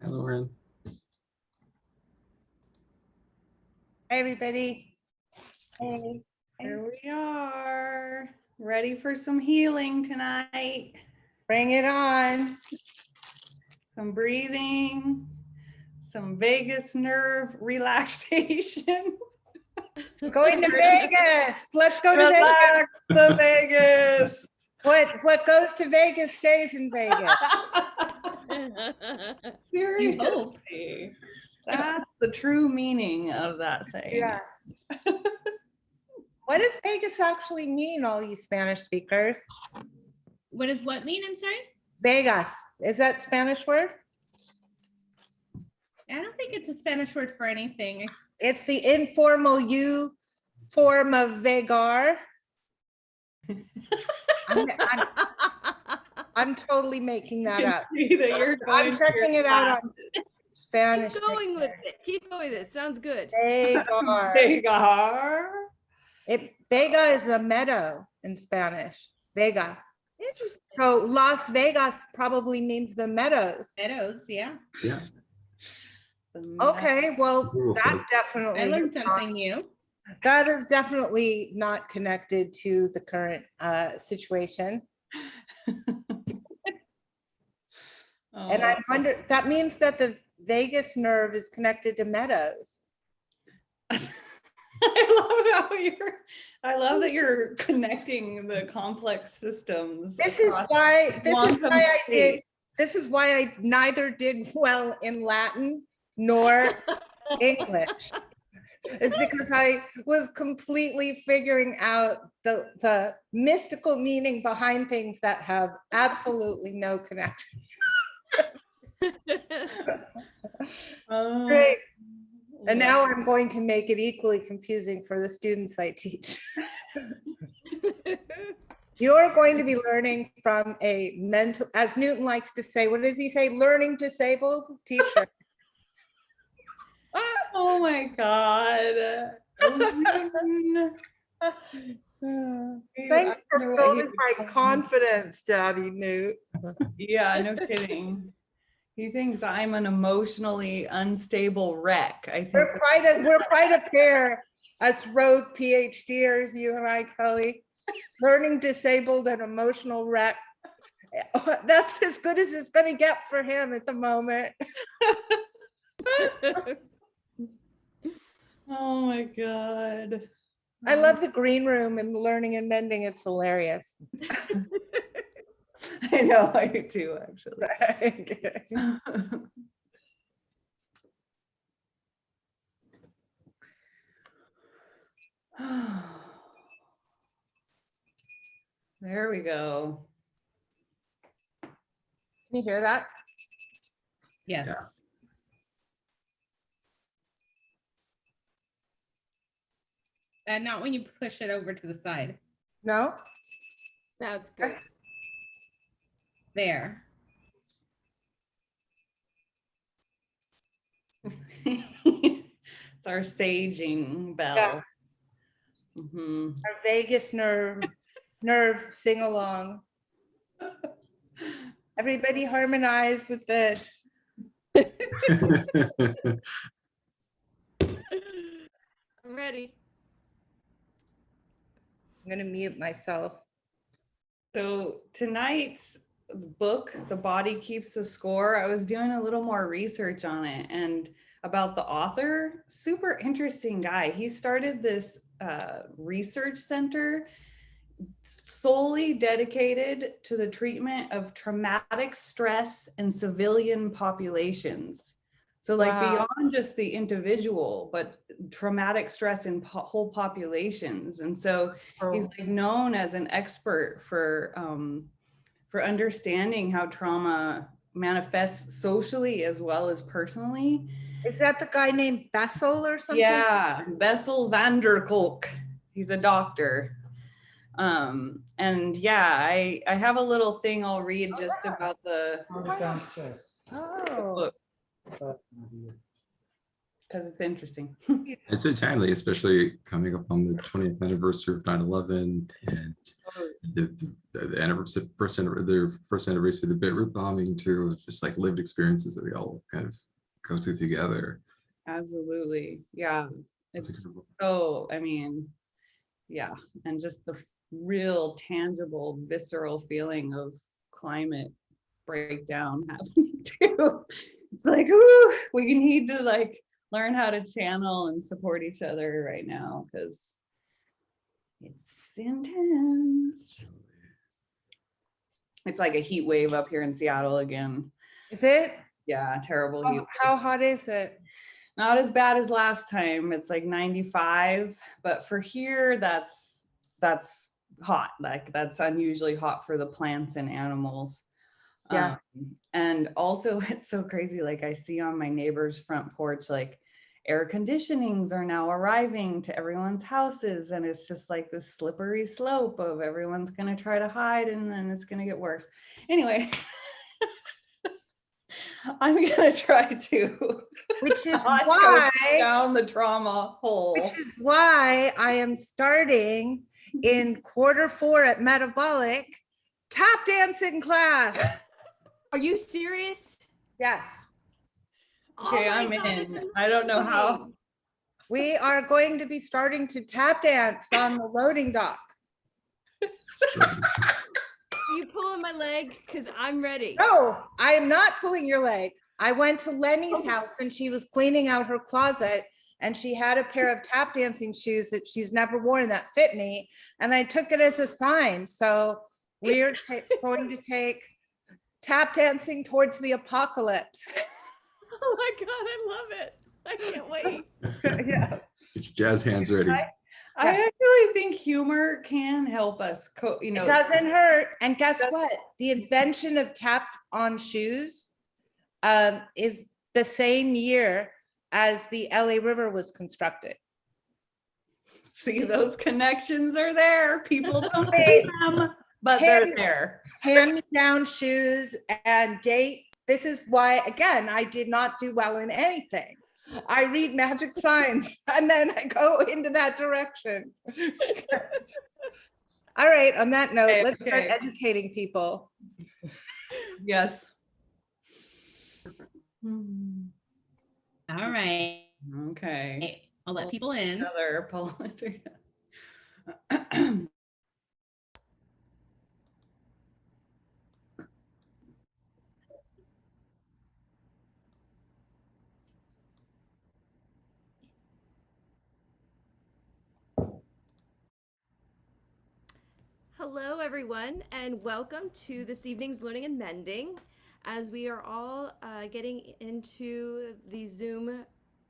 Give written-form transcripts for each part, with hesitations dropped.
Lauren. Hey, everybody. Hey, here we are, ready for some healing tonight. Bring it on. Some breathing, some vagus nerve relaxation. Going to Vegas. Let's go to Vegas. Relax the Vegas. What goes to Vegas stays in Vegas. Seriously. That's the true meaning of that saying. Yeah. What does Vegas actually mean, all you Spanish speakers? What does what mean? I'm sorry? Vegas. Is that Spanish word? I don't think it's a Spanish word for anything. It's the informal U form of Vegar. I'm totally making that up. I'm checking it out on Spanish. Keep going with it. Keep going with it. Sounds good. Vegar. Vegar. Vega is a meadow in Spanish. Vega. Interesting. So Las Vegas probably means the meadows. Meadows, yeah. Yeah. Okay, well, that's I definitely learned something new. that is definitely not connected to the current situation. And I wonder, that means that the vagus nerve is connected to meadows. I love that you're connecting the complex systems. This is why I neither did well in Latin nor English. It's because I was completely figuring out the mystical meaning behind things that have absolutely no connection. Great. And now I'm going to make it equally confusing for the students I teach. You're going to be learning from a mental, as Newton likes to say, what does he say? Learning disabled teacher. Oh my God. Thanks for building my confidence, Daddy Newt. Yeah, no kidding. He thinks I'm an emotionally unstable wreck. I think we're quite a pair, us rogue PhDers, you and I, Kelly. Learning disabled and emotional wreck. That's as good as it's going to get for him at the moment. Oh my God. I love the green room and the learning and mending. It's hilarious. I know, I do too, actually. There we go. Can you hear that? Yeah. Yeah. And not when you push it over to the side. No? That's good. There. It's our saging bell. Yeah. Mhm. Our vagus nerve sing along. Everybody harmonize with this. I'm ready. I'm going to mute myself. So tonight's book, The Body Keeps the Score, I was doing a little more research on it and about the author. Super interesting guy. He started this research center solely dedicated to the treatment of traumatic stress in civilian populations. So like beyond just the individual, but traumatic stress in whole populations. And so he's like known as an expert for understanding how trauma manifests socially as well as personally. Is that the guy named Bessel or something? Yeah, Bessel van der Kolk. He's a doctor. And yeah, I have a little thing I'll read just about the book. because it's interesting. It's so timely, especially coming up on the 20th anniversary of 9/11 and the anniversary, their first anniversary of the Beirut bombing too. It's just like lived experiences that we all kind of go through together. Absolutely. Yeah. That's It's incredible. so, I mean, yeah. And just the real tangible, visceral feeling of climate breakdown happening too. It's like, ooh, we need to like learn how to channel and support each other right now because it's intense. It's like a heat wave up here in Seattle again. Is it? Yeah, terrible heat. How hot is it? Not as bad as last time. It's like 95, but for here, that's hot. Like that's unusually hot for the plants and animals. Yeah. And also it's so crazy. Like I see on my neighbor's front porch, like air conditionings are now arriving to everyone's houses. And it's just like this slippery slope of everyone's going to try to hide and then it's going to get worse. Anyway, I'm going to try to Which is not go why down the trauma hole. Which is why I am starting in Q4 at Metabolic tap dancing class. Are you serious? Yes, Okay, Oh my I'm God, that's in. I don't know how. amazing. we are going to be starting to tap dance on the loading dock. Are you pulling my leg? Because I'm ready. No, I am not pulling your leg. I went to Lenny's house and she was cleaning out her closet and she had a pair of tap dancing shoes that she's never worn that fit me. And I took it as a sign. So we're going to take tap dancing towards the apocalypse. Oh my God, I love it. I can't wait. Yeah. Get your jazz hands ready. I actually think humor can help us, It doesn't hurt. And guess what? The invention of tap on shoes is the same year as the LA River was constructed. see those connections are there. People don't Wait. see them, but they're Hand- there. Hand-me-down shoes and date. This is why, again, I did not do well in anything. I read magic signs and then I go into that direction. All right, on that note, Okay, let's start okay. educating people. Yes. All right. Okay. I'll let people in. Another political. Hello, everyone, and welcome to this evening's Learning and Mending. As we are all getting into the Zoom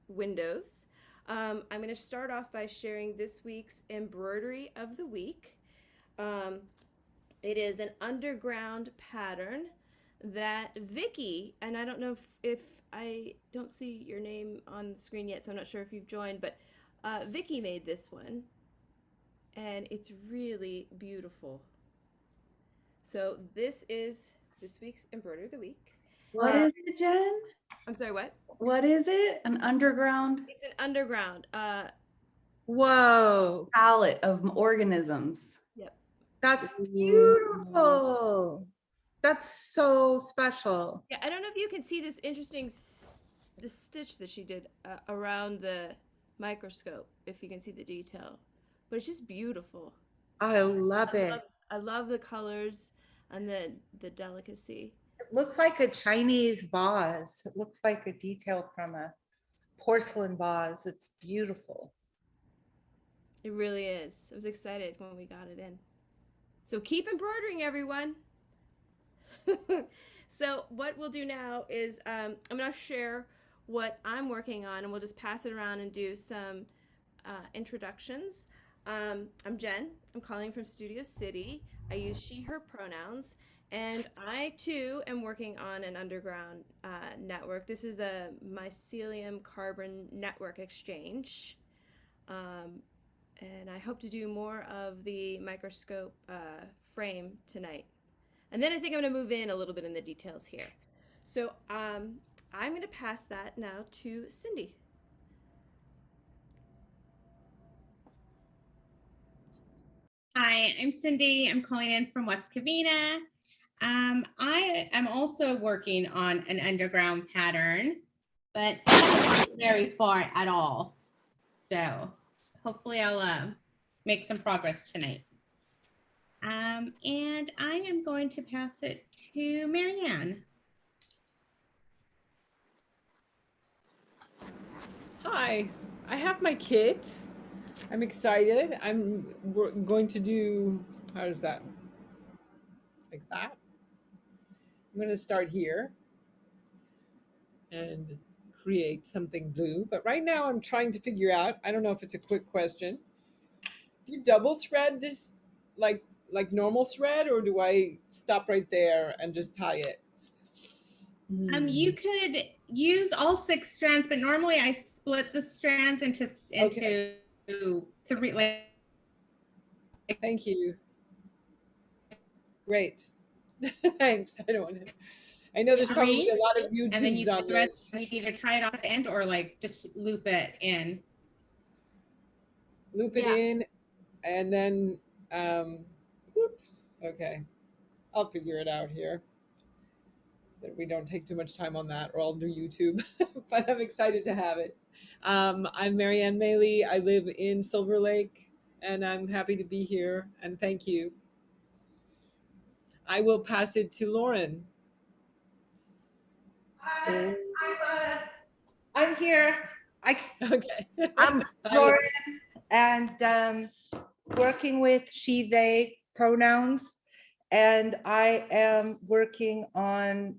windows, I'm going to start off by sharing this week's embroidery of the week. It is an underground pattern that Vicky, and I don't know if I don't see your name on the screen yet, so I'm not sure if you've joined, but Vicky made this one. And it's really beautiful. So this is this week's embroidery of the week. What is it, Jen? I'm sorry, what? What is it? An underground It's an underground. Whoa, palette of organisms. Yep. that's beautiful. That's so special. Yeah, I don't know if you can see this interesting the stitch that she did around the microscope. If you can see the detail, but it's just beautiful. I love it. I love the colors and the delicacy. It looks like a Chinese vase. It looks like a detail from a porcelain vase. It's beautiful. It really is. I was excited when we got it in. So keep embroidering, everyone. So what we'll do now is I'm going to share what I'm working on, and we'll just pass it around and do some introductions. I'm Jen. I'm calling from Studio City. I use she, her pronouns. And I, too, am working on an underground network. This is the Mycelium Carbon Network Exchange. And I hope to do more of the microscope frame tonight. And then I think I'm going to move in a little bit in the details here. So I'm going to pass that now to Cindy. Hi, I'm Cindy. I'm calling in from West Covina. I am also working on an underground pattern, but not very far at all. So hopefully I'll make some progress tonight. And I am going to pass it to Marianne. Hi, I have my kit. I'm excited. We're going to do, how does that? Like that? I'm going to start here and create something blue. But right now I'm trying to figure out, I don't know if it's a quick question. Do you double thread this like normal thread, or do I stop right there and just tie it? You could use all 6 strands, but normally I split the strands into Okay. 3. Like, Thank you. Great. Thanks. I don't want to. I know there's probably a lot of and then you YouTubes on thread. this. And you can either tie it off at the end or like just loop it in. Loop it in, and then, whoops. Okay, I'll figure it out here, so that we don't take too much time on that, or I'll do YouTube. But I'm excited to have it. I'm Marianne Maley. I live in Silver Lake, and I'm happy to be here. And thank you. I will pass it to Lauren. I'm here. Okay. I'm Lauren, and working with she, they pronouns. And I am working on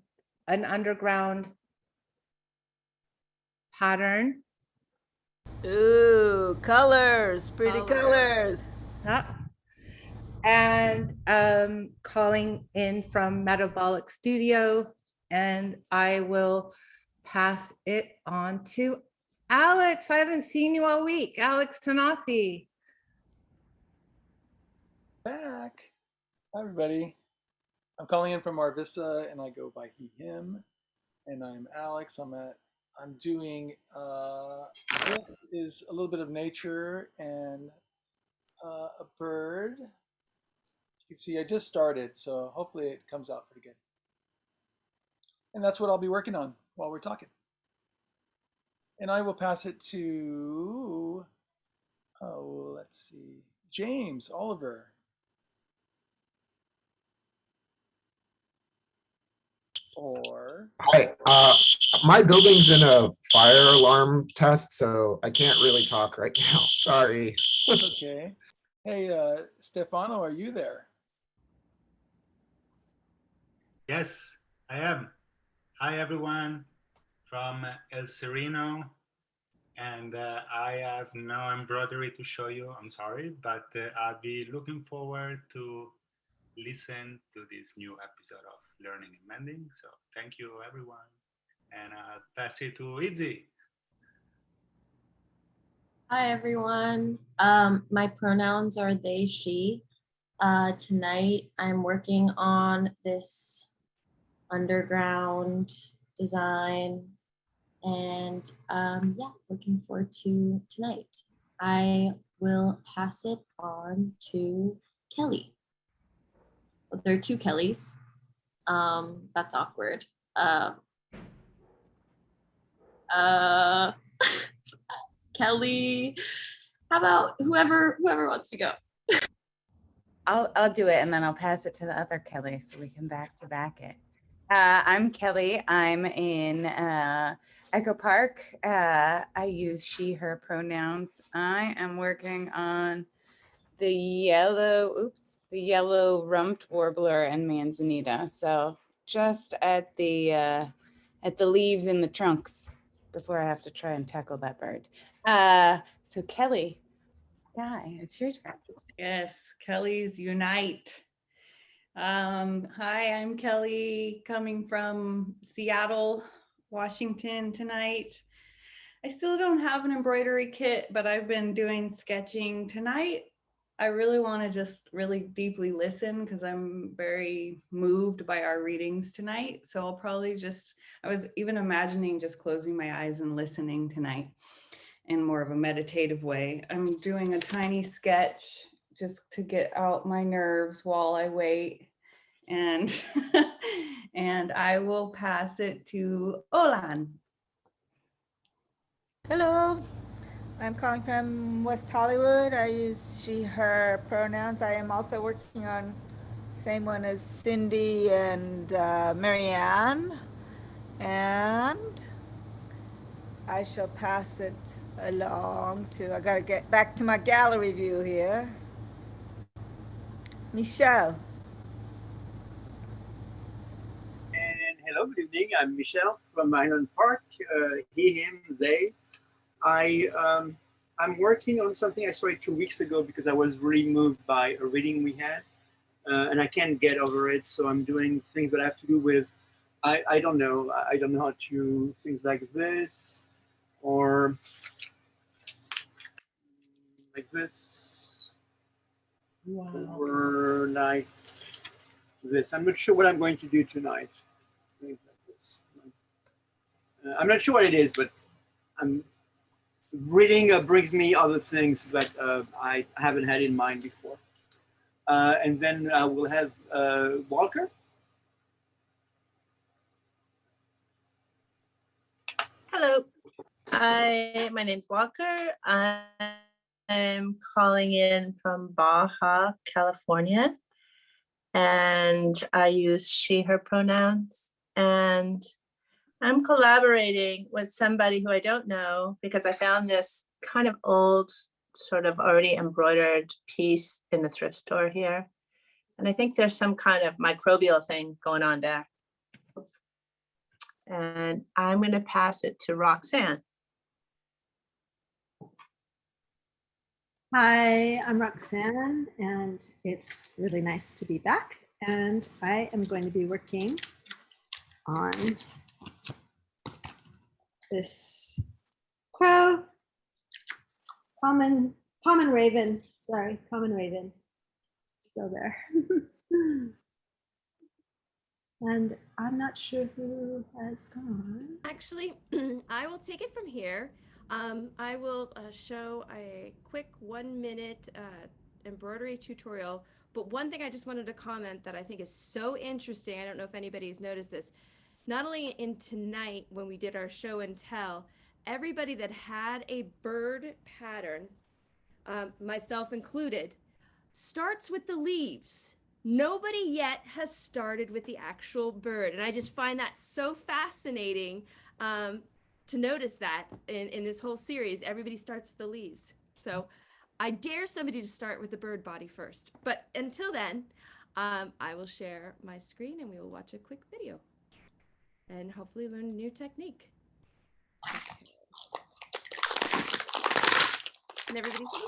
an underground pattern. Ooh, colors, pretty colors. And calling in from Metabolic Studio, and I will pass it on to Alex. I haven't seen you all week. Alex Tanasi. Back. Hi, everybody. I'm calling in from Marvissa, and I go by he, him. And I'm Alex. I'm doing, this is a little bit of nature and a bird. You can see I just started, so hopefully it comes out pretty good. And that's what I'll be working on while we're talking. And I will pass it to, oh, let's see, James Oliver. Or hi, my building's in a fire alarm test, so I can't really talk right now. Sorry. okay. Hey, Stefano, are you there? Yes, I am. Hi, everyone from El Sereno. And I have no embroidery to show you. I'm sorry, but I'll be looking forward to listen to this new episode of Learning and Mending. So thank you, everyone. And I'll pass it to Izzy. Hi, everyone. My pronouns are they, she. Tonight, I'm working on this underground design, and yeah, looking forward to tonight. I will pass it on to Kelly. Well, there are 2 Kellys. That's awkward. Kelly, how about whoever wants to go? I'll do it, and then I'll pass it to the other Kelly so we can back to back it. I'm Kelly. I'm in Echo Park. I use she, her pronouns. I am working on the yellow rumped warbler and manzanita. So just at the leaves in the trunks before I have to try and tackle that bird. So Kelly, Sky, it's your turn. Yes, Kelly's Unite. Hi, I'm Kelly, coming from Seattle, Washington tonight. I still don't have an embroidery kit, but I've been doing sketching tonight. I really want to just really deeply listen because I'm very moved by our readings tonight. So I'll probably I was even imagining just closing my eyes and listening tonight in more of a meditative way. I'm doing a tiny sketch just to get out my nerves while I wait. And and I will pass it to Olan. Hello, I'm calling from West Hollywood. I use she, her pronouns. I am also working on same one as Cindy and Marianne. And I shall pass it along to, I gotta get back to my gallery view here. Michelle. And hello, good evening. I'm Michelle from Highland Park. He, him, they. I'm working on something I started 2 weeks ago because I was really moved by a reading we had, and I can't get over it. So I'm doing things that have to do with, I don't know how to, things like this, or like this, Wow. or like this. I'm not sure what I'm going to do tonight. Things like this. I'm not sure what it is, but I'm reading brings me other things that I haven't had in mind before. And then we'll have Walker. Hello. My name's Walker. I'm calling in from Baja, California. And I use she, her pronouns. And I'm collaborating with somebody who I don't know because I found this kind of old, sort of already embroidered piece in the thrift store here. And I think there's some kind of microbial thing going on there. And I'm going to pass it to Roxanne. Hi, I'm Roxanne, and it's really nice to be back. And I am going to be working on this crow, common raven, common raven, still there. And I'm not sure who has gone. Actually, I will take it from here. I will show a quick 1-minute embroidery tutorial. But one thing I just wanted to comment that I think is so interesting, I don't know if anybody's noticed this, not only in tonight when we did our show and tell, everybody that had a bird pattern, myself included, starts with the leaves. Nobody yet has started with the actual bird. And I just find that so fascinating to notice that in this whole series, everybody starts with the leaves. So I dare somebody to start with the bird body first. But until then, I will share my screen and we will watch a quick video and hopefully learn a new technique. Can everybody see?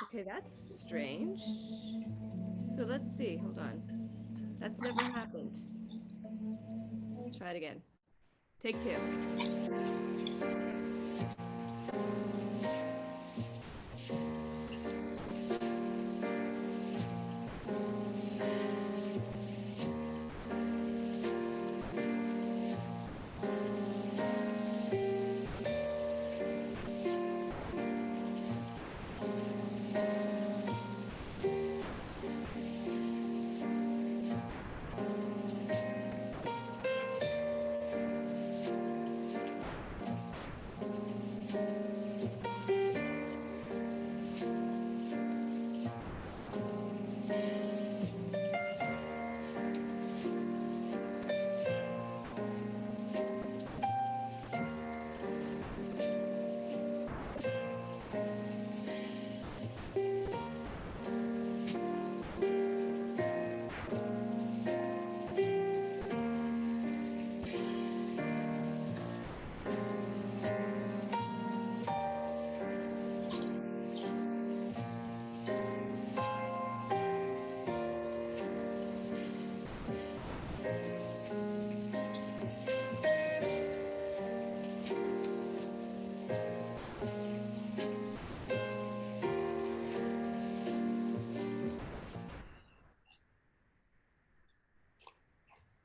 Okay, that's strange. So let's see, hold on. That's never happened. Let's try it again. Take 2.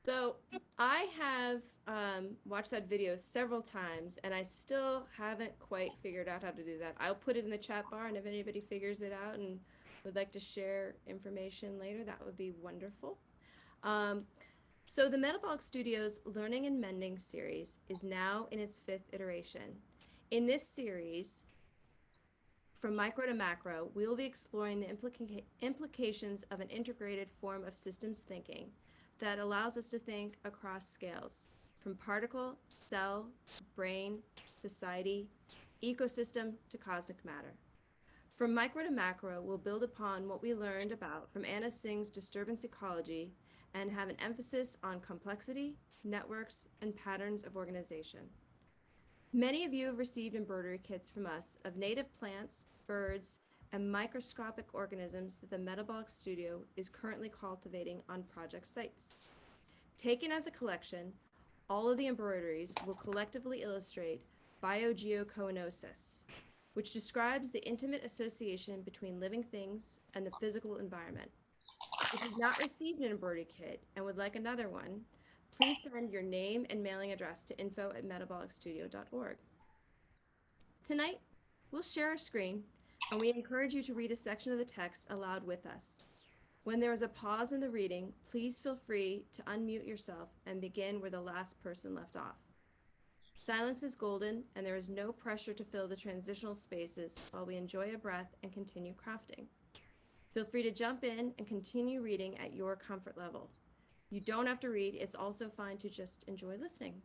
So I have watched that video several times and I still haven't quite figured out how to do that. I'll put it in the chat bar, and if anybody figures it out and would like to share information later, that would be wonderful. So the Metabolic Studios Learning and Mending series is now in its 5th iteration. In this series, from micro to macro, we will be exploring the implications of an integrated form of systems thinking that allows us to think across scales, from particle, cell, brain, society, ecosystem to cosmic matter. From micro to macro, we'll build upon what we learned about from Anna Singh's disturbance ecology and have an emphasis on complexity, networks, and patterns of organization. Many of you have received embroidery kits from us of native plants, birds, and microscopic organisms that the Metabolic Studio is currently cultivating on project sites. Taken as a collection, all of the embroideries will collectively illustrate biogeoconosis, which describes the intimate association between living things and the physical environment. If you've not received an embroidery kit and would like another one, please send your name and mailing address to info@metabolicstudio.org. Tonight, we'll share our screen, and we encourage you to read a section of the text aloud with us. When there is a pause in the reading, please feel free to unmute yourself and begin where the last person left off. Silence is golden, and there is no pressure to fill the transitional spaces while we enjoy a breath and continue crafting. Feel free to jump in and continue reading at your comfort level. You don't have to read. It's also fine to just enjoy listening.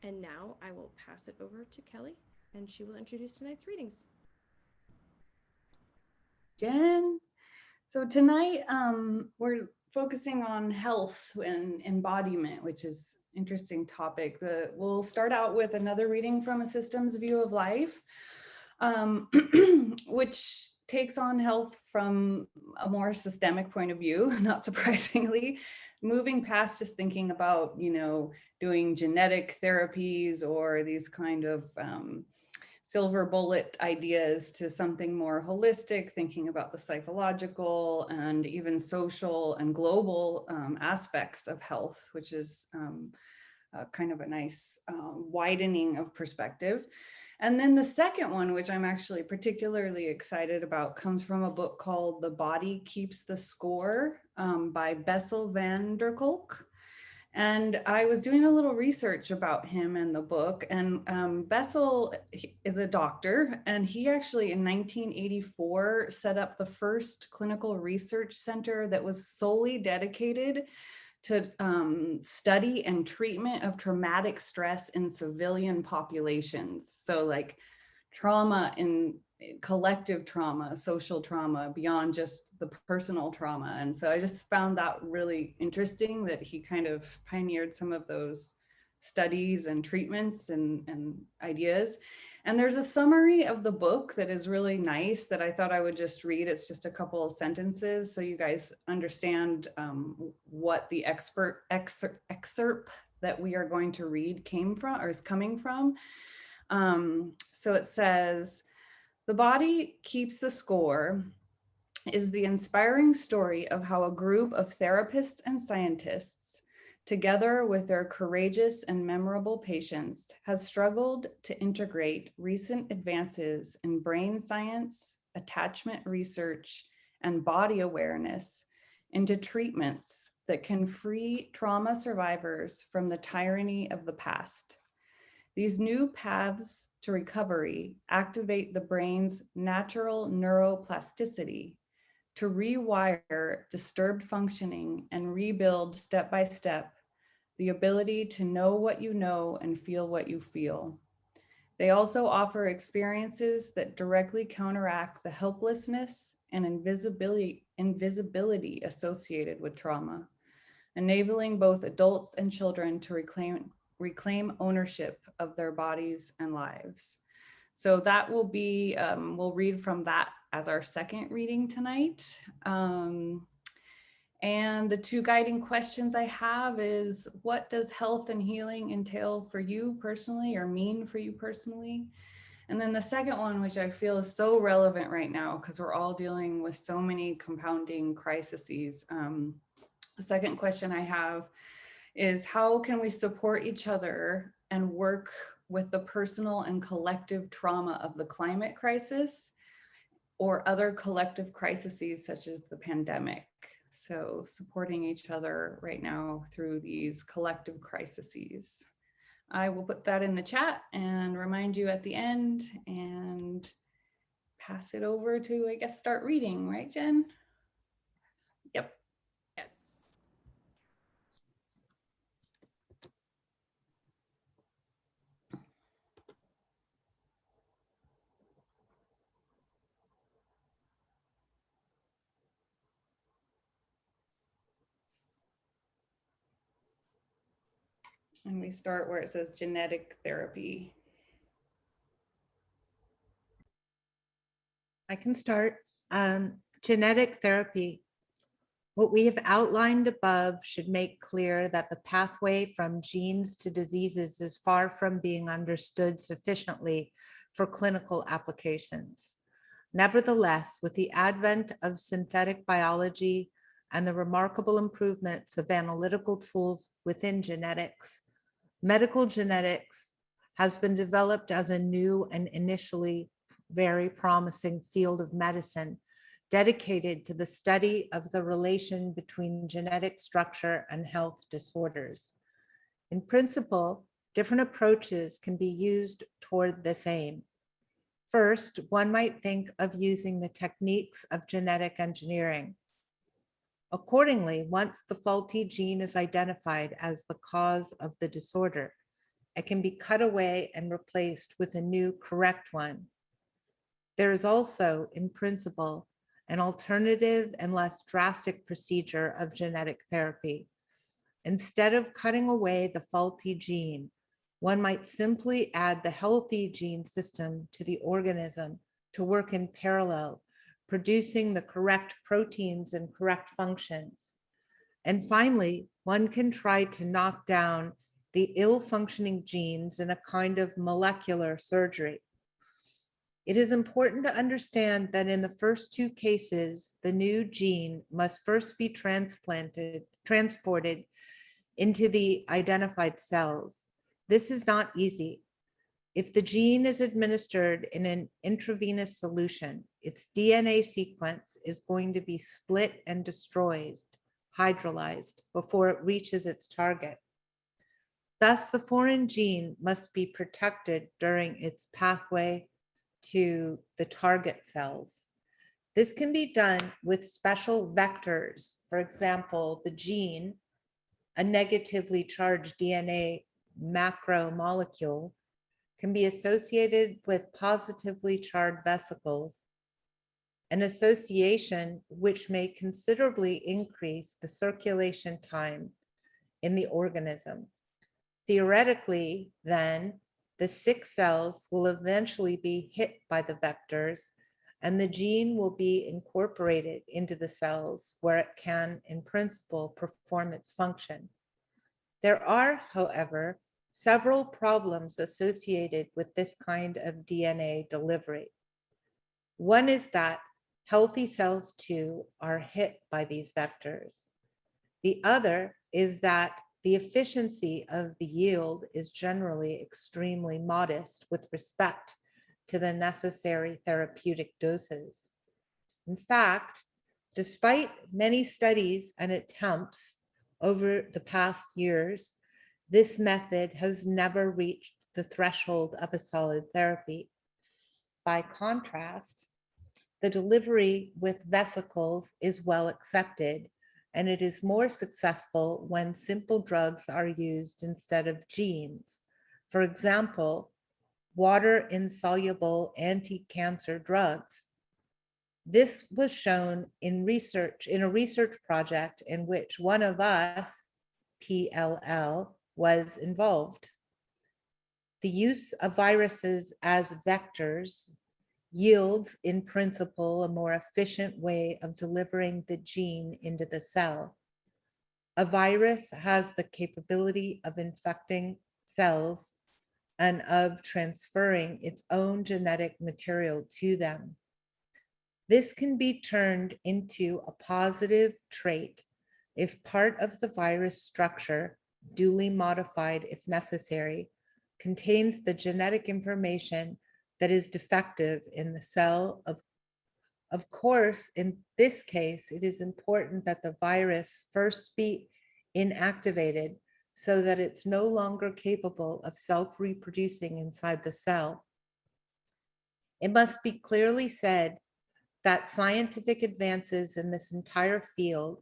And now I will pass it over to Kelly, and she will introduce tonight's readings. Jen. So tonight we're focusing on health and embodiment, which is an interesting topic. We'll start out with another reading from A Systems View of Life, which takes on health from a more systemic point of view, not surprisingly, moving past just thinking about, doing genetic therapies or these kind of silver bullet ideas to something more holistic, thinking about the psychological and even social and global aspects of health, which is kind of a nice widening of perspective. And then the second one, which I'm actually particularly excited about, comes from a book called The Body Keeps the Score by Bessel van der Kolk. And I was doing a little research about him in the book, and Bessel is a doctor, and he actually in 1984 set up the first clinical research center that was solely dedicated to study and treatment of traumatic stress in civilian populations. So like trauma in collective trauma, social trauma, beyond just the personal trauma. And so I just found that really interesting that he kind of pioneered some of those studies and treatments and ideas. And there's a summary of the book that is really nice that I thought I would just read. It's just a couple of sentences so you guys understand what the excerpt that we are going to read came from or is coming from. So it says, "The Body Keeps the Score" is the inspiring story of how a group of therapists and scientists, together with their courageous and memorable patients, has struggled to integrate recent advances in brain science, attachment research, and body awareness into treatments that can free trauma survivors from the tyranny of the past. These new paths to recovery activate the brain's natural neuroplasticity to rewire disturbed functioning and rebuild step by step the ability to know what you know and feel what you feel. They also offer experiences that directly counteract the helplessness and invisibility associated with trauma, enabling both adults and children to reclaim ownership of their bodies and lives. So that will be, we'll read from that as our second reading tonight. And the two guiding questions I have is, what does health and healing entail for you personally or mean for you personally? And then the second one, which I feel is so relevant right now because we're all dealing with so many compounding crises. The second question I have is how can we support each other and work with the personal and collective trauma of the climate crisis or other collective crises such as the pandemic. So supporting each other right now through these collective crises. I will put that in the chat and remind you at the end and pass it over to, I guess, start reading, right, Jen? Yep. Yes. And we start where it says genetic therapy. I can start. Genetic therapy. What we have outlined above should make clear that the pathway from genes to diseases is far from being understood sufficiently for clinical applications. Nevertheless, with the advent of synthetic biology and the remarkable improvements of analytical tools within genetics, medical genetics has been developed as a new and initially very promising field of medicine dedicated to the study of the relation between genetic structure and health disorders. In principle, different approaches can be used toward this aim. First, one might think of using the techniques of genetic engineering. Accordingly, once the faulty gene is identified as the cause of the disorder, it can be cut away and replaced with a new correct one. There is also, in principle, an alternative and less drastic procedure of genetic therapy. Instead of cutting away the faulty gene, one might simply add the healthy gene system to the organism to work in parallel, producing the correct proteins and correct functions. And finally, one can try to knock down the ill-functioning genes in a kind of molecular surgery. It is important to understand that in the first two cases, the new gene must first be transported into the identified cells. This is not easy. If the gene is administered in an intravenous solution, its DNA sequence is going to be split and destroyed, hydrolyzed, before it reaches its target. Thus, the foreign gene must be protected during its pathway to the target cells. This can be done with special vectors. For example, the gene, a negatively charged DNA macromolecule, can be associated with positively charged vesicles, an association which may considerably increase the circulation time in the organism. Theoretically, then, the sick cells will eventually be hit by the vectors, and the gene will be incorporated into the cells where it can, in principle, perform its function. There are, however, several problems associated with this kind of DNA delivery. One is that healthy cells too are hit by these vectors. The other is that the efficiency of the yield is generally extremely modest with respect to the necessary therapeutic doses. In fact, despite many studies and attempts over the past years, this method has never reached the threshold of a solid therapy. By contrast, the delivery with vesicles is well accepted, and it is more successful when simple drugs are used instead of genes. For example, water-insoluble anti-cancer drugs. This was shown in a research project in which one of us, PLL, was involved. The use of viruses as vectors yields, in principle, a more efficient way of delivering the gene into the cell. A virus has the capability of infecting cells and of transferring its own genetic material to them. This can be turned into a positive trait if part of the virus structure duly modified if necessary, contains the genetic information that is defective in the cell. Of course, in this case, it is important that the virus first be inactivated so that it's no longer capable of self-reproducing inside the cell. It must be clearly said that scientific advances in this entire field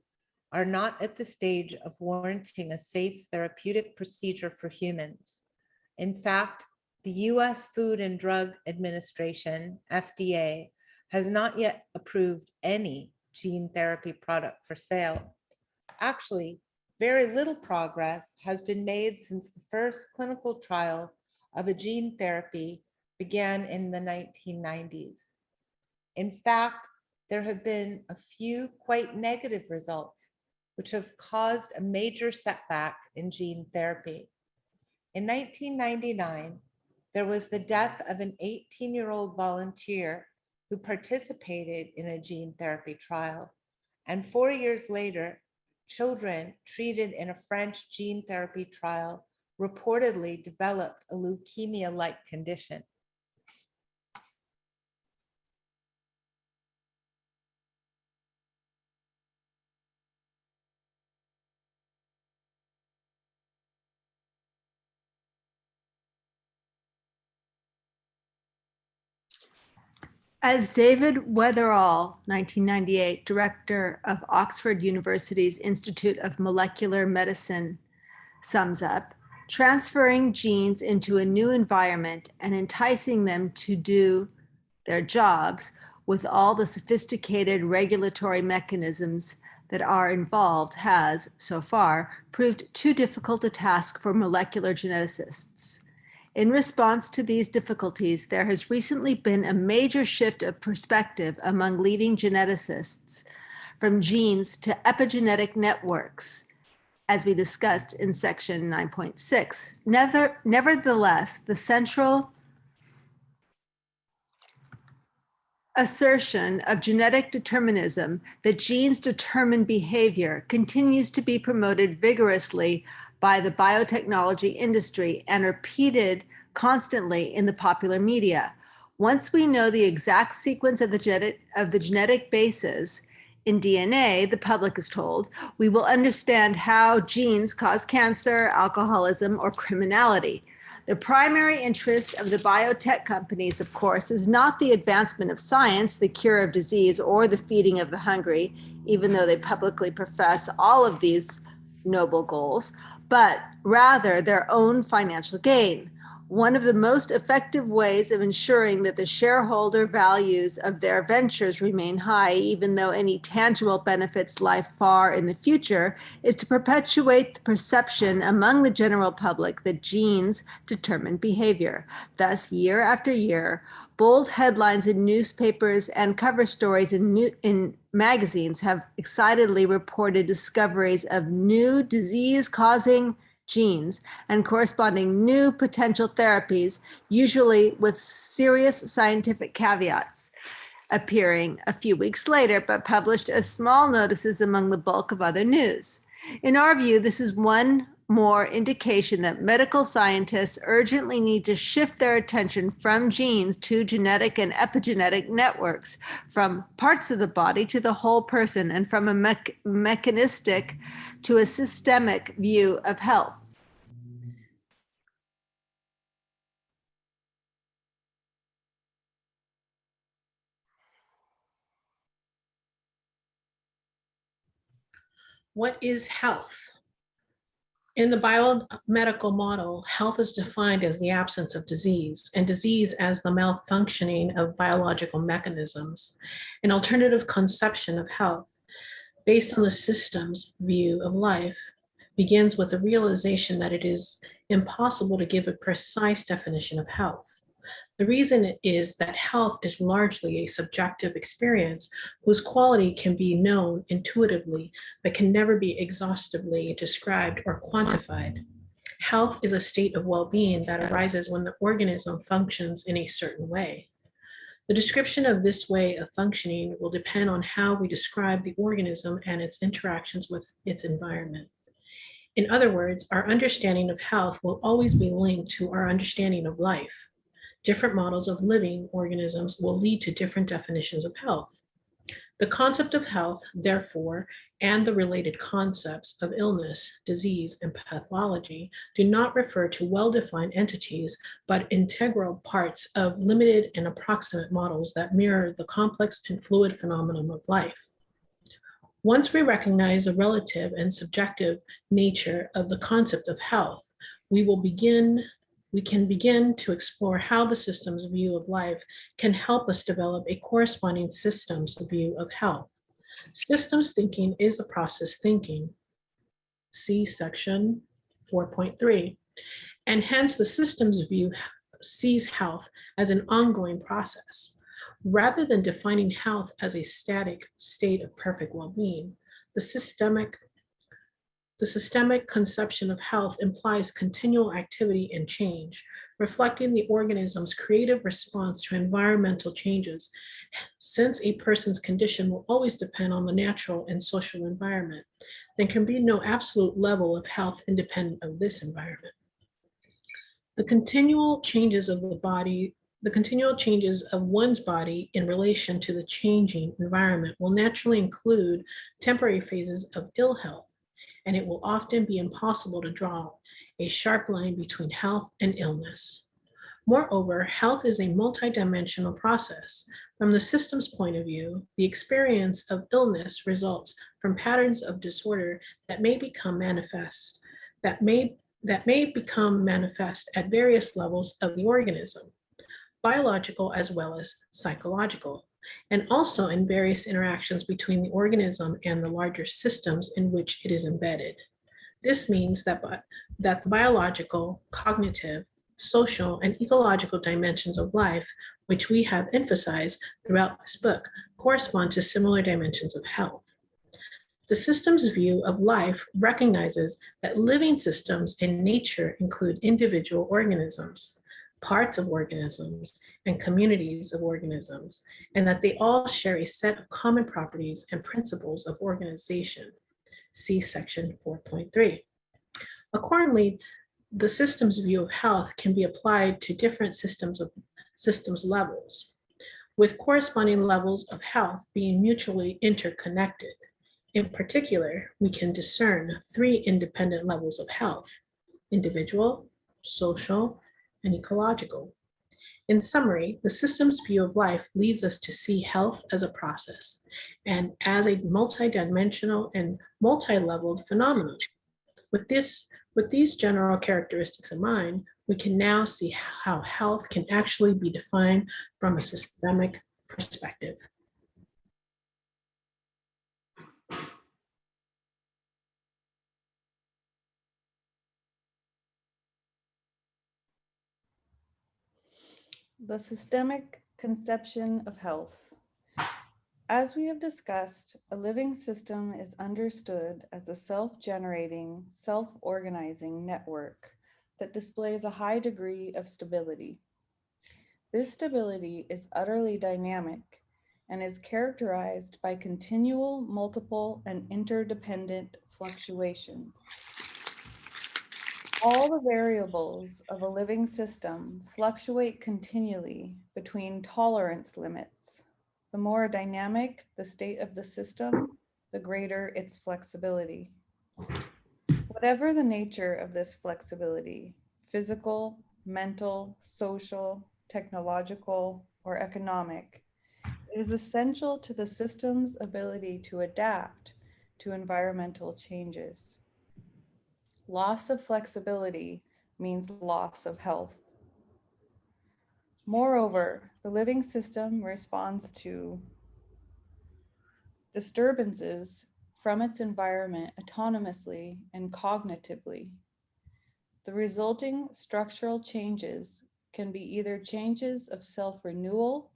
are not at the stage of warranting a safe therapeutic procedure for humans. In fact, the US Food and Drug Administration, FDA, has not yet approved any gene therapy product for sale. Actually, very little progress has been made since the first clinical trial of a gene therapy began in the 1990s. In fact, there have been a few quite negative results, which have caused a major setback in gene therapy. In 1999, there was the death of an 18-year-old volunteer who participated in a gene therapy trial. And 4 years later, children treated in a French gene therapy trial reportedly developed a leukemia-like condition. As David Weatherall, 1998, director of Oxford University's Institute of Molecular Medicine, sums up, transferring genes into a new environment and enticing them to do their jobs with all the sophisticated regulatory mechanisms that are involved has, so far, proved too difficult a task for molecular geneticists. In response to these difficulties, there has recently been a major shift of perspective among leading geneticists from genes to epigenetic networks, as we discussed in section 9.6. Nevertheless, the central assertion of genetic determinism that genes determine behavior continues to be promoted vigorously by the biotechnology industry and repeated constantly in the popular media. Once we know the exact sequence of the genetic bases in DNA, the public is told, we will understand how genes cause cancer, alcoholism, or criminality. The primary interest of the biotech companies, of course, is not the advancement of science, the cure of disease, or the feeding of the hungry, even though they publicly profess all of these noble goals, but rather their own financial gain. One of the most effective ways of ensuring that the shareholder values of their ventures remain high, even though any tangible benefits lie far in the future, is to perpetuate the perception among the general public that genes determine behavior. Thus, year after year, bold headlines in newspapers and cover stories in magazines have excitedly reported discoveries of new disease-causing genes and corresponding new potential therapies, usually with serious scientific caveats, appearing a few weeks later, but published as small notices among the bulk of other news. In our view, this is one more indication that medical scientists urgently need to shift their attention from genes to genetic and epigenetic networks, from parts of the body to the whole person, and from a mechanistic to a systemic view of health. What is health? In the biomedical model, health is defined as the absence of disease, and disease as the malfunctioning of biological mechanisms. An alternative conception of health, based on the system's view of life, begins with the realization that it is impossible to give a precise definition of health. The reason is that health is largely a subjective experience whose quality can be known intuitively, but can never be exhaustively described or quantified. Health is a state of well-being that arises when the organism functions in a certain way. The description of this way of functioning will depend on how we describe the organism and its interactions with its environment. In other words, our understanding of health will always be linked to our understanding of life. Different models of living organisms will lead to different definitions of health. The concept of health, therefore, and the related concepts of illness, disease, and pathology do not refer to well-defined entities, but integral parts of limited and approximate models that mirror the complex and fluid phenomenon of life. Once we recognize the relative and subjective nature of the concept of health, we can begin to explore how the system's view of life can help us develop a corresponding systems view of health. Systems thinking is a process thinking. See section 4.3. And hence the systems view sees health as an ongoing process. Rather than defining health as a static state of perfect well-being, the systemic conception of health implies continual activity and change, reflecting the organism's creative response to environmental changes. Since a person's condition will always depend on the natural and social environment, there can be no absolute level of health independent of this environment. The continual changes of one's body in relation to the changing environment will naturally include temporary phases of ill health, and it will often be impossible to draw a sharp line between health and illness. Moreover, health is a multidimensional process. From the system's point of view, the experience of illness results from patterns of disorder that may become manifest at various levels of the organism, biological as well as psychological, and also in various interactions between the organism and the larger systems in which it is embedded. This means that the biological, cognitive, social, and ecological dimensions of life, which we have emphasized throughout this book, correspond to similar dimensions of health. The system's view of life recognizes that living systems in nature include individual organisms, parts of organisms, and communities of organisms, and that they all share a set of common properties and principles of organization. See section 4.3. Accordingly, the system's view of health can be applied to different systems levels, with corresponding levels of health being mutually interconnected. In particular, we can discern 3 independent levels of health: individual, social, and ecological. In summary, the system's view of life leads us to see health as a process and as a multidimensional and multi-leveled phenomenon. With these general characteristics in mind, we can now see how health can actually be defined from a systemic perspective. The systemic conception of health. As we have discussed, a living system is understood as a self-generating, self-organizing network that displays a high degree of stability. This stability is utterly dynamic and is characterized by continual, multiple, and interdependent fluctuations. All the variables of a living system fluctuate continually between tolerance limits. The more dynamic the state of the system, the greater its flexibility. Whatever the nature of this flexibility, physical, mental, social, technological, or economic, it is essential to the system's ability to adapt to environmental changes. Loss of flexibility means loss of health. Moreover, the living system responds to disturbances from its environment autonomously and cognitively. The resulting structural changes can be either changes of self-renewal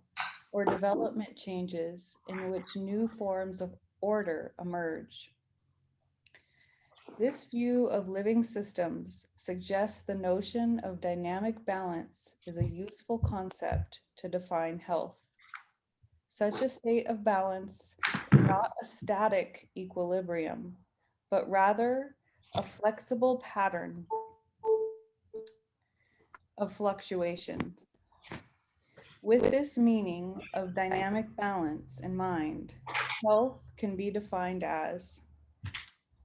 or development changes in which new forms of order emerge. This view of living systems suggests the notion of dynamic balance is a useful concept to define health. Such a state of balance is not a static equilibrium, but rather a flexible pattern of fluctuations. With this meaning of dynamic balance in mind, health can be defined as,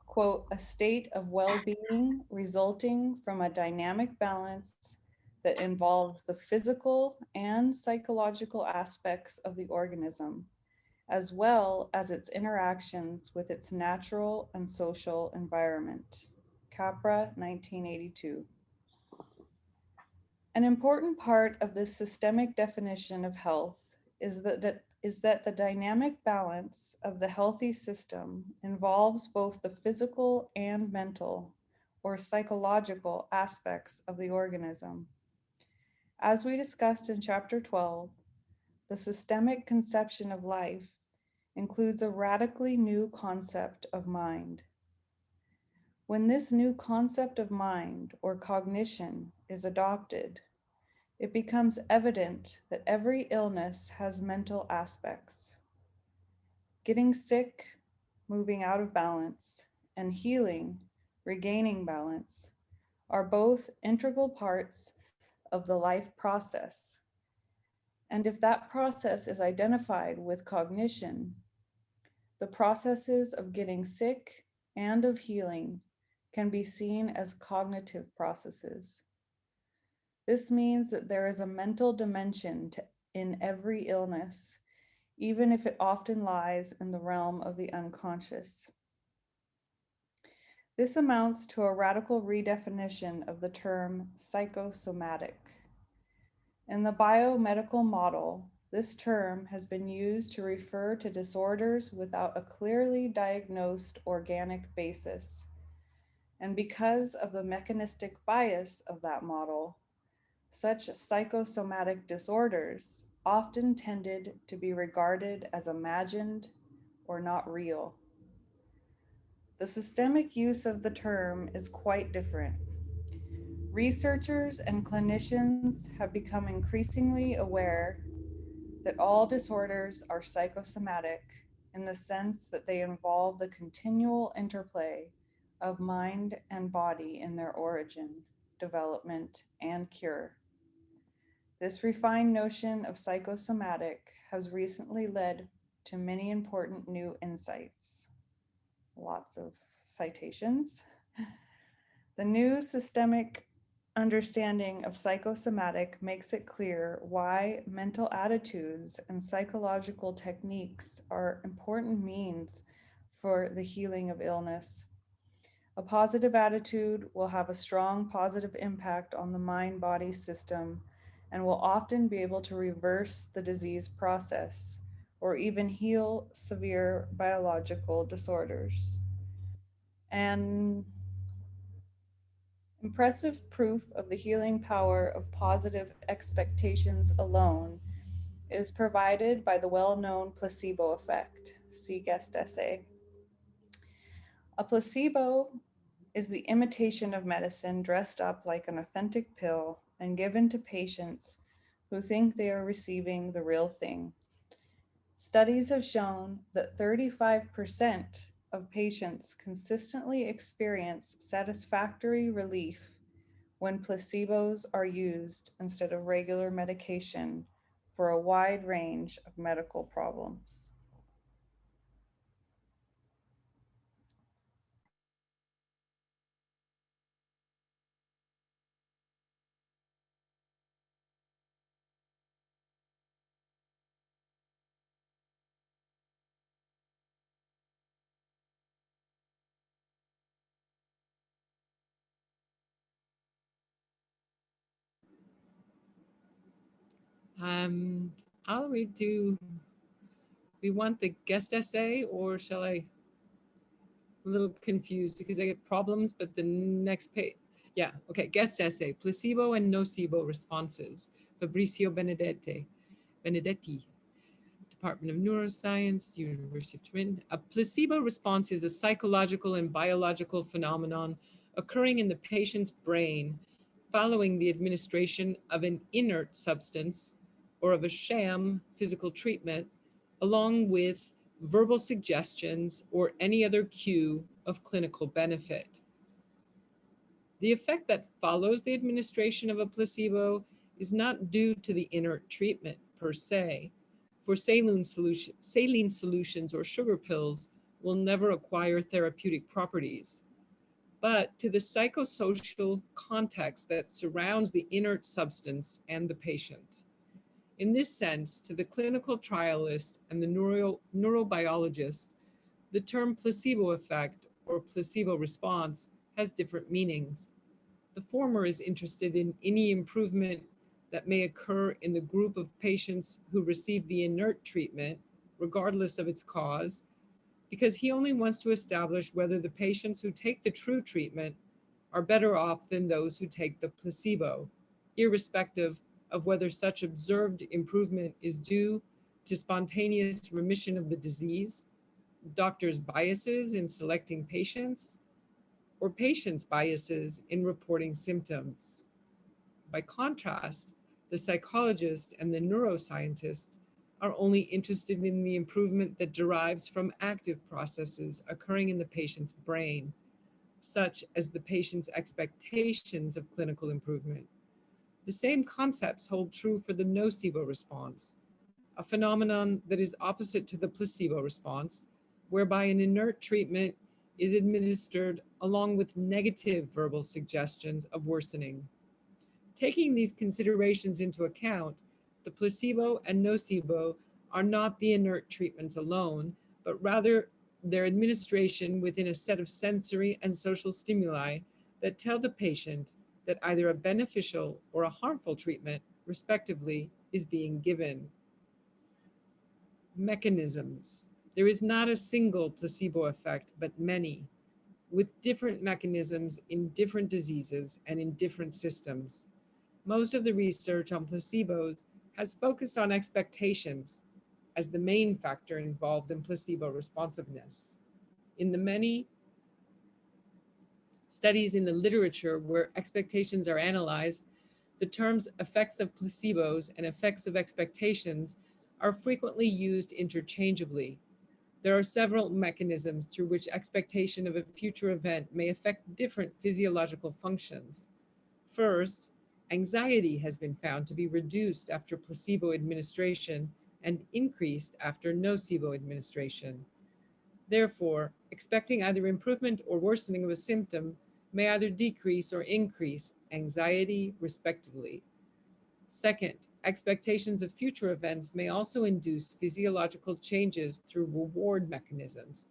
quote, a state of well-being resulting from a dynamic balance that involves the physical and psychological aspects of the organism, as well as its interactions with its natural and social environment. Capra, 1982. An important part of this systemic definition of health is that the dynamic balance of the healthy system involves both the physical and mental or psychological aspects of the organism. As we discussed in chapter 12, the systemic conception of life includes a radically new concept of mind. When this new concept of mind or cognition is adopted, it becomes evident that every illness has mental aspects. Getting sick, moving out of balance, and healing, regaining balance, are both integral parts of the life process. And if that process is identified with cognition, the processes of getting sick and of healing can be seen as cognitive processes. This means that there is a mental dimension in every illness, even if it often lies in the realm of the unconscious. This amounts to a radical redefinition of the term psychosomatic. In the biomedical model, this term has been used to refer to disorders without a clearly diagnosed organic basis. And because of the mechanistic bias of that model, such psychosomatic disorders often tended to be regarded as imagined or not real. The systemic use of the term is quite different. Researchers and clinicians have become increasingly aware that all disorders are psychosomatic in the sense that they involve the continual interplay of mind and body in their origin, development, and cure. This refined notion of psychosomatic has recently led to many important new insights. Lots of citations. The new systemic understanding of psychosomatic makes it clear why mental attitudes and psychological techniques are important means for the healing of illness. A positive attitude will have a strong positive impact on the mind-body system and will often be able to reverse the disease process or even heal severe biological disorders. And impressive proof of the healing power of positive expectations alone is provided by the well-known placebo effect. See guest essay. A placebo is the imitation of medicine dressed up like an authentic pill and given to patients who think they are receiving the real thing. Studies have shown that 35% of patients consistently experience satisfactory relief when placebos are used instead of regular medication for a wide range of medical problems. I'll read do we want the guest essay or shall I? I'm a little confused because I get problems, but the next page, yeah, okay, guest essay, placebo and nocebo responses, Fabrizio Benedetti, Department of Neuroscience, University of Turin. A placebo response is a psychological and biological phenomenon occurring in the patient's brain following the administration of an inert substance or of a sham physical treatment, along with verbal suggestions or any other cue of clinical benefit. The effect that follows the administration of a placebo is not due to the inert treatment per se. For saline solutions or sugar pills will never acquire therapeutic properties, but to the psychosocial context that surrounds the inert substance and the patient. In this sense, to the clinical trialist and the neurobiologist, the term placebo effect or placebo response has different meanings. The former is interested in any improvement that may occur in the group of patients who receive the inert treatment, regardless of its cause, because he only wants to establish whether the patients who take the true treatment are better off than those who take the placebo, irrespective of whether such observed improvement is due to spontaneous remission of the disease, doctors' biases in selecting patients, or patients' biases in reporting symptoms. By contrast, the psychologist and the neuroscientist are only interested in the improvement that derives from active processes occurring in the patient's brain, such as the patient's expectations of clinical improvement. The same concepts hold true for the nocebo response, a phenomenon that is opposite to the placebo response, whereby an inert treatment is administered along with negative verbal suggestions of worsening. Taking these considerations into account, the placebo and nocebo are not the inert treatments alone, but rather their administration within a set of sensory and social stimuli that tell the patient that either a beneficial or a harmful treatment, respectively, is being given. Mechanisms. There is not a single placebo effect, but many, with different mechanisms in different diseases and in different systems. Most of the research on placebos has focused on expectations as the main factor involved in placebo responsiveness. In the many studies in the literature where expectations are analyzed, the terms effects of placebos and effects of expectations are frequently used interchangeably. There are several mechanisms through which expectation of a future event may affect different physiological functions. First, anxiety has been found to be reduced after placebo administration and increased after nocebo administration. Therefore, expecting either improvement or worsening of a symptom may either decrease or increase anxiety, respectively. Second, expectations of future events may also induce physiological changes through reward mechanisms.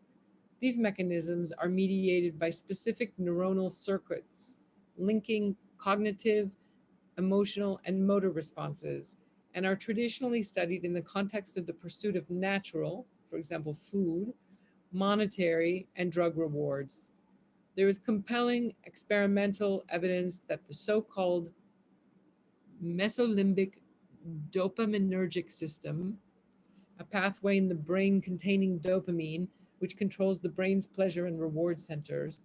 These mechanisms are mediated by specific neuronal circuits linking cognitive, emotional, and motor responses, and are traditionally studied in the context of the pursuit of natural, for example, food, monetary, and drug rewards. There is compelling experimental evidence that the so-called mesolimbic dopaminergic system, a pathway in the brain containing dopamine, which controls the brain's pleasure and reward centers,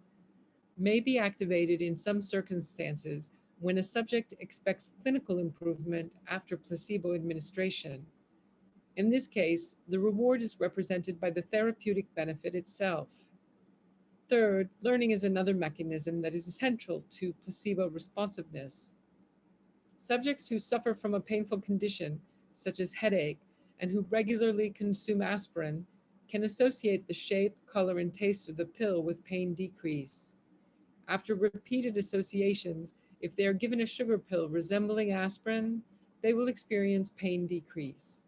may be activated in some circumstances when a subject expects clinical improvement after placebo administration. In this case, the reward is represented by the therapeutic benefit itself. Third, learning is another mechanism that is essential to placebo responsiveness. Subjects who suffer from a painful condition, such as headache, and who regularly consume aspirin, can associate the shape, color, and taste of the pill with pain decrease. After repeated associations, if they are given a sugar pill resembling aspirin, they will experience pain decrease.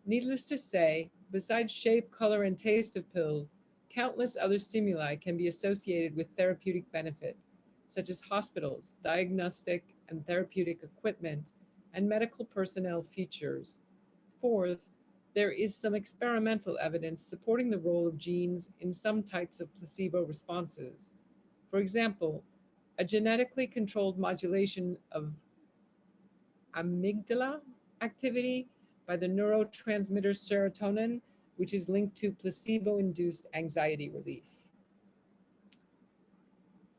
Needless to say, besides shape, color, and taste of pills, countless other stimuli can be associated with therapeutic benefit, such as hospitals, diagnostic and therapeutic equipment, and medical personnel features. Fourth, there is some experimental evidence supporting the role of genes in some types of placebo responses. For example, a genetically controlled modulation of amygdala activity by the neurotransmitter serotonin, which is linked to placebo-induced anxiety relief.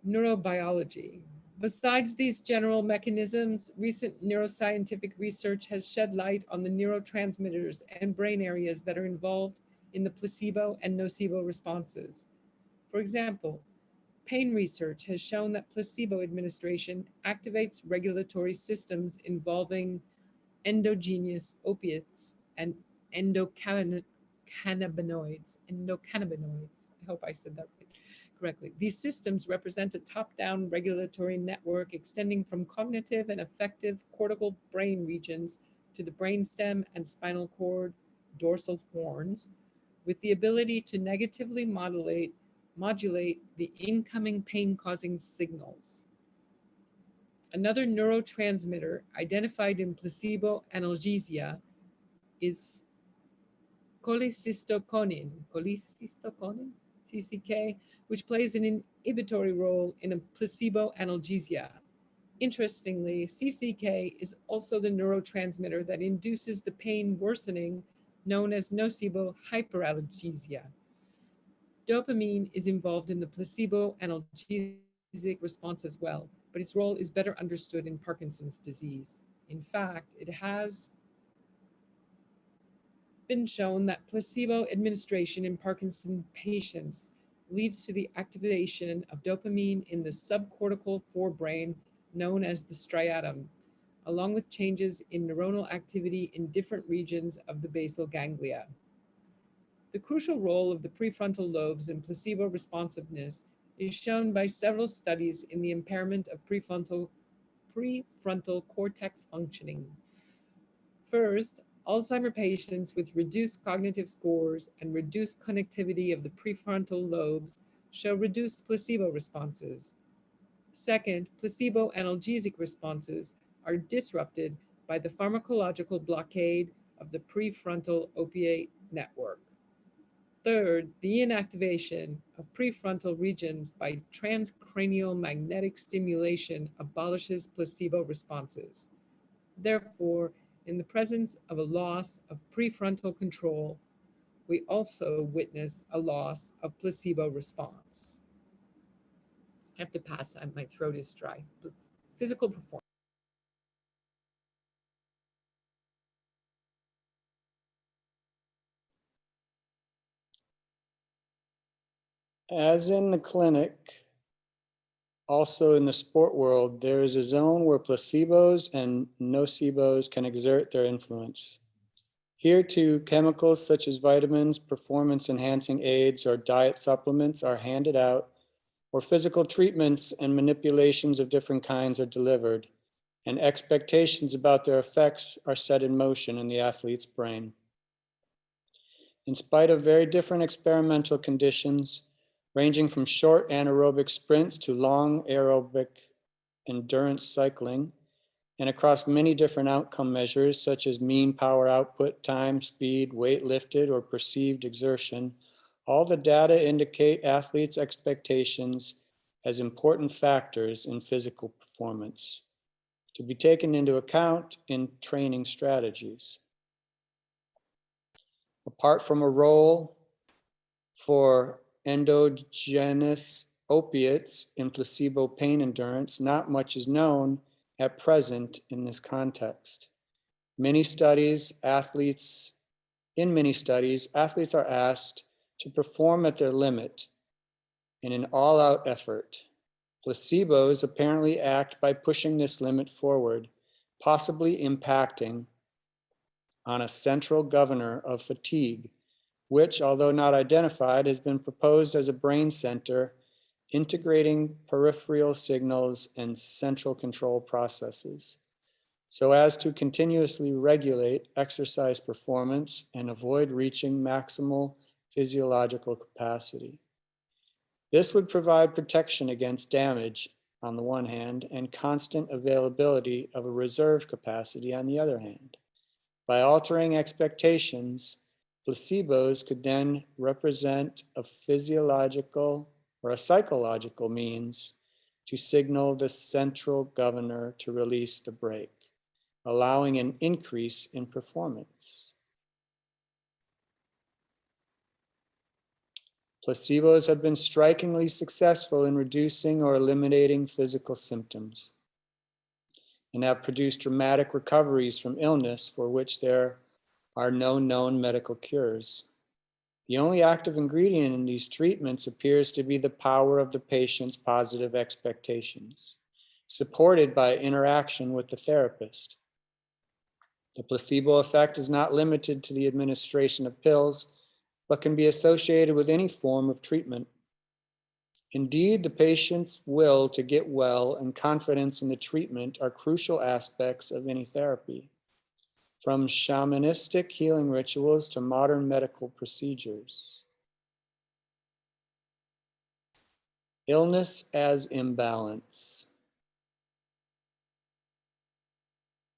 Neurobiology. Besides these general mechanisms, recent neuroscientific research has shed light on the neurotransmitters and brain areas that are involved in the placebo and nocebo responses. For example, pain research has shown that placebo administration activates regulatory systems involving endogenous opiates and endocannabinoids. I hope I said that correctly. These systems represent a top-down regulatory network extending from cognitive and affective cortical brain regions to the brainstem and spinal cord dorsal horns, with the ability to negatively modulate the incoming pain-causing signals. Another neurotransmitter identified in placebo analgesia is cholecystoconin, CCK, which plays an inhibitory role in a placebo analgesia. Interestingly, CCK is also the neurotransmitter that induces the pain worsening known as nocebo hyperalgesia. Dopamine is involved in the placebo analgesic response as well, but its role is better understood in Parkinson's disease. In fact, it has been shown that placebo administration in Parkinson patients leads to the activation of dopamine in the subcortical forebrain known as the striatum, along with changes in neuronal activity in different regions of the basal ganglia. The crucial role of the prefrontal lobes in placebo responsiveness is shown by several studies in the impairment of prefrontal cortex functioning. First, Alzheimer patients with reduced cognitive scores and reduced connectivity of the prefrontal lobes show reduced placebo responses. Second, placebo analgesic responses are disrupted by the pharmacological blockade of the prefrontal opiate network. Third, the inactivation of prefrontal regions by transcranial magnetic stimulation abolishes placebo responses. Therefore, in the presence of a loss of prefrontal control, we also witness a loss of placebo response. I have to pass, my throat is dry. Physical performance. As in the clinic, also in the sport world, there is a zone where placebos and nocebos can exert their influence. Here too, chemicals such as vitamins, performance-enhancing aids, or diet supplements are handed out, or physical treatments and manipulations of different kinds are delivered, and expectations about their effects are set in motion in the athlete's brain. In spite of very different experimental conditions, ranging from short anaerobic sprints to long aerobic endurance cycling, and across many different outcome measures such as mean power output, time, speed, weight lifted, or perceived exertion, all the data indicate athletes' expectations as important factors in physical performance to be taken into account in training strategies. Apart from a role for endogenous opiates in placebo pain endurance, not much is known at present in this context. In many studies, athletes are asked to perform at their limit in an all-out effort. Placebos apparently act by pushing this limit forward, possibly impacting on a central governor of fatigue, which, although not identified, has been proposed as a brain center integrating peripheral signals and central control processes, so as to continuously regulate exercise performance and avoid reaching maximal physiological capacity. This would provide protection against damage on the one hand and constant availability of a reserve capacity on the other hand. By altering expectations, placebos could then represent a physiological or a psychological means to signal the central governor to release the brake, allowing an increase in performance. Placebos have been strikingly successful in reducing or eliminating physical symptoms and have produced dramatic recoveries from illness for which there are no known medical cures. The only active ingredient in these treatments appears to be the power of the patient's positive expectations, supported by interaction with the therapist. The placebo effect is not limited to the administration of pills, but can be associated with any form of treatment. Indeed, the patient's will to get well and confidence in the treatment are crucial aspects of any therapy, from shamanistic healing rituals to modern medical procedures. Illness as imbalance.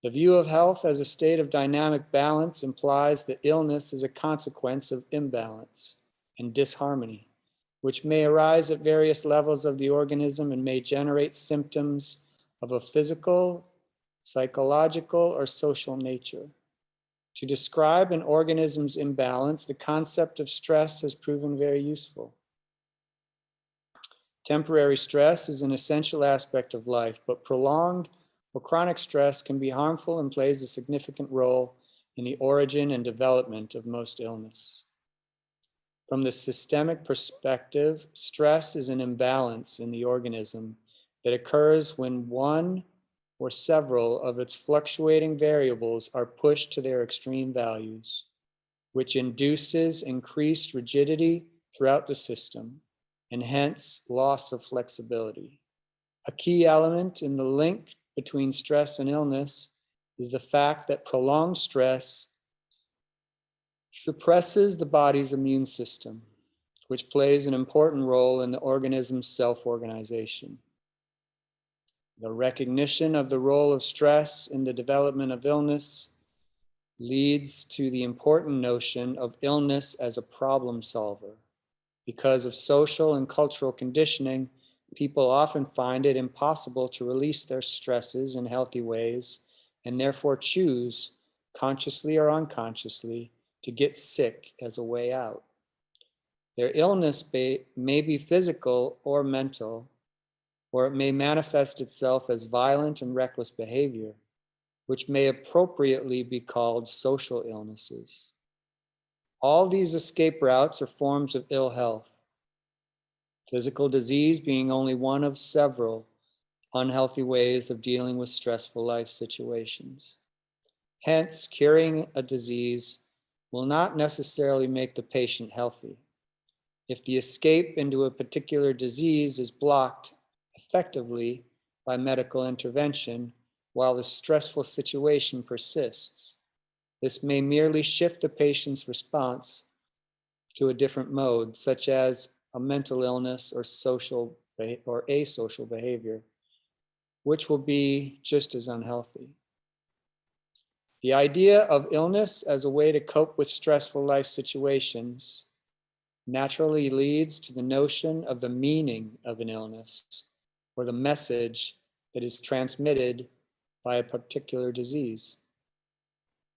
The view of health as a state of dynamic balance implies that illness is a consequence of imbalance and disharmony, which may arise at various levels of the organism and may generate symptoms of a physical, psychological, or social nature. To describe an organism's imbalance, the concept of stress has proven very useful. Temporary stress is an essential aspect of life, but prolonged or chronic stress can be harmful and plays a significant role in the origin and development of most illness. From the systemic perspective, stress is an imbalance in the organism that occurs when one or several of its fluctuating variables are pushed to their extreme values, which induces increased rigidity throughout the system and hence loss of flexibility. A key element in the link between stress and illness is the fact that prolonged stress suppresses the body's immune system, which plays an important role in the organism's self-organization. The recognition of the role of stress in the development of illness leads to the important notion of illness as a problem solver. Because of social and cultural conditioning, people often find it impossible to release their stresses in healthy ways and therefore choose, consciously or unconsciously, to get sick as a way out. Their illness may be physical or mental, or it may manifest itself as violent and reckless behavior, which may appropriately be called social illnesses. All these escape routes are forms of ill health, physical disease being only one of several unhealthy ways of dealing with stressful life situations. Hence, curing a disease will not necessarily make the patient healthy. If the escape into a particular disease is blocked effectively by medical intervention while the stressful situation persists, this may merely shift the patient's response to a different mode, such as a mental illness or asocial behavior, which will be just as unhealthy. The idea of illness as a way to cope with stressful life situations naturally leads to the notion of the meaning of an illness or the message that is transmitted by a particular disease.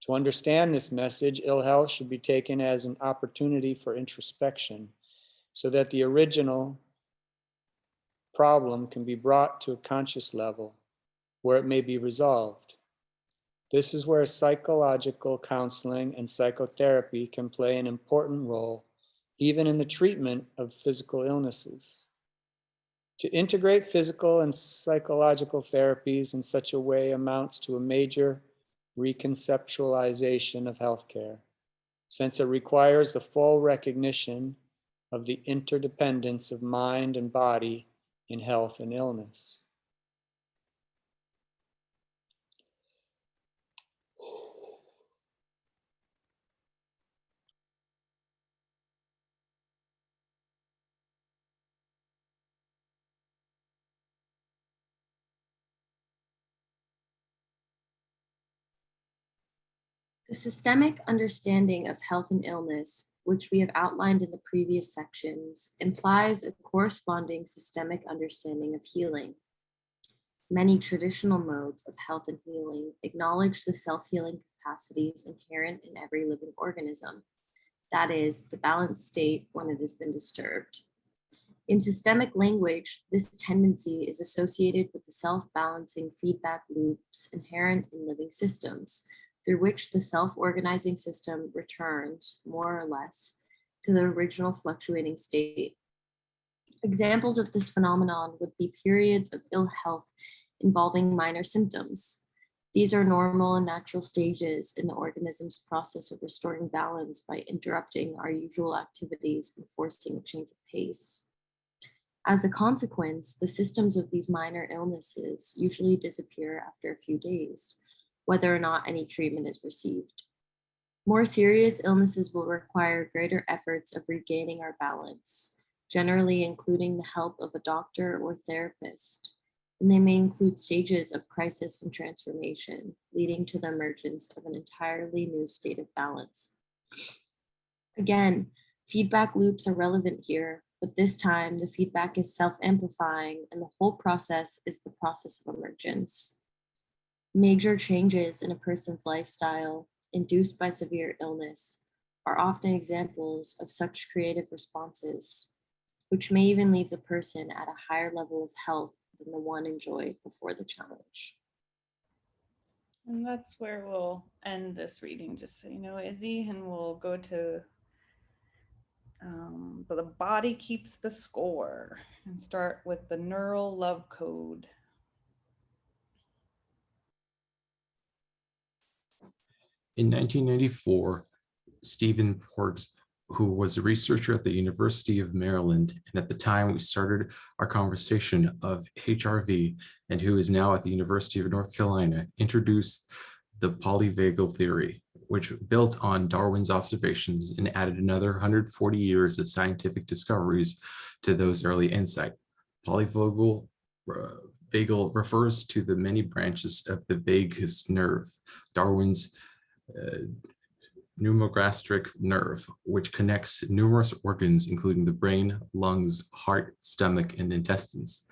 To understand this message, ill health should be taken as an opportunity for introspection so that the original problem can be brought to a conscious level where it may be resolved. This is where psychological counseling and psychotherapy can play an important role, even in the treatment of physical illnesses. To integrate physical and psychological therapies in such a way amounts to a major reconceptualization of healthcare, since it requires the full recognition of the interdependence of mind and body in health and illness. The systemic understanding of health and illness, which we have outlined in the previous sections, implies a corresponding systemic understanding of healing. Many traditional modes of health and healing acknowledge the self-healing capacities inherent in every living organism, that is, the balanced state when it has been disturbed. In systemic language, this tendency is associated with the self-balancing feedback loops inherent in living systems, through which the self-organizing system returns, more or less, to the original fluctuating state. Examples of this phenomenon would be periods of ill health involving minor symptoms. These are normal and natural stages in the organism's process of restoring balance by interrupting our usual activities and forcing a change of pace. As a consequence, the symptoms of these minor illnesses usually disappear after a few days, whether or not any treatment is received. More serious illnesses will require greater efforts of regaining our balance, generally including the help of a doctor or therapist, and they may include stages of crisis and transformation, leading to the emergence of an entirely new state of balance. Again, feedback loops are relevant here, but this time the feedback is self-amplifying and the whole process is the process of emergence. Major changes in a person's lifestyle induced by severe illness are often examples of such creative responses, which may even leave the person at a higher level of health than the one enjoyed before the challenge. And that's where we'll end this reading, just so you know, Izzy, and we'll go to the body keeps the score and start with the neural love code. In 1994, Stephen Porges, who was a researcher at the University of Maryland, and at the time we started our conversation of HRV, and who is now at the University of North Carolina, introduced the polyvagal theory, which built on Darwin's observations and added another 140 years of scientific discoveries to those early insight. Polyvagal refers to the many branches of the vagus nerve, Darwin's pneumogastric nerve, which connects numerous organs, including the brain, lungs, heart, stomach, and intestines.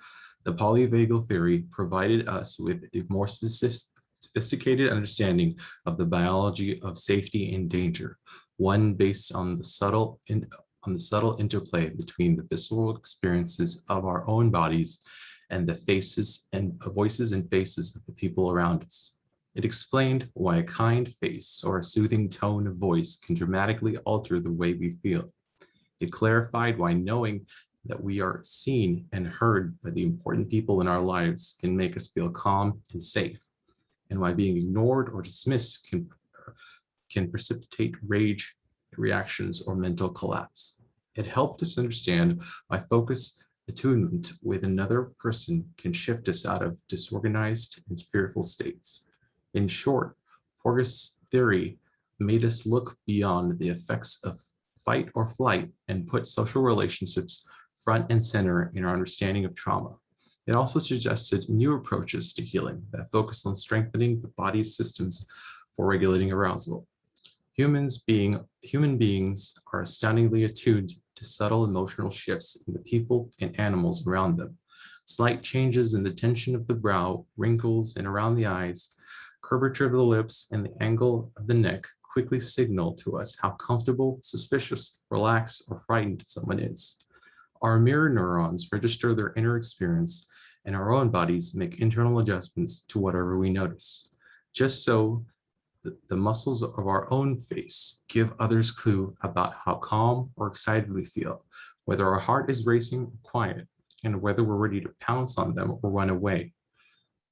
The polyvagal theory provided us with a more sophisticated understanding of the biology of safety and danger, one based on the subtle interplay between the visceral experiences of our own bodies and the faces and voices and faces of the people around us. It explained why a kind face or a soothing tone of voice can dramatically alter the way we feel. It clarified why knowing that we are seen and heard by the important people in our lives can make us feel calm and safe, and why being ignored or dismissed can precipitate rage reactions or mental collapse. It helped us understand why focus attunement with another person can shift us out of disorganized and fearful states. In short, Porges' theory made us look beyond the effects of fight or flight and put social relationships front and center in our understanding of trauma. It also suggested new approaches to healing that focus on strengthening the body's systems for regulating arousal. Human beings are astoundingly attuned to subtle emotional shifts in the people and animals around them. Slight changes in the tension of the brow, wrinkles, and around the eyes, curvature of the lips, and the angle of the neck quickly signal to us how comfortable, suspicious, relaxed, or frightened someone is. Our mirror neurons register their inner experience, and our own bodies make internal adjustments to whatever we notice. Just so, the muscles of our own face give others clue about how calm or excited we feel, whether our heart is racing or quiet, and whether we're ready to pounce on them or run away.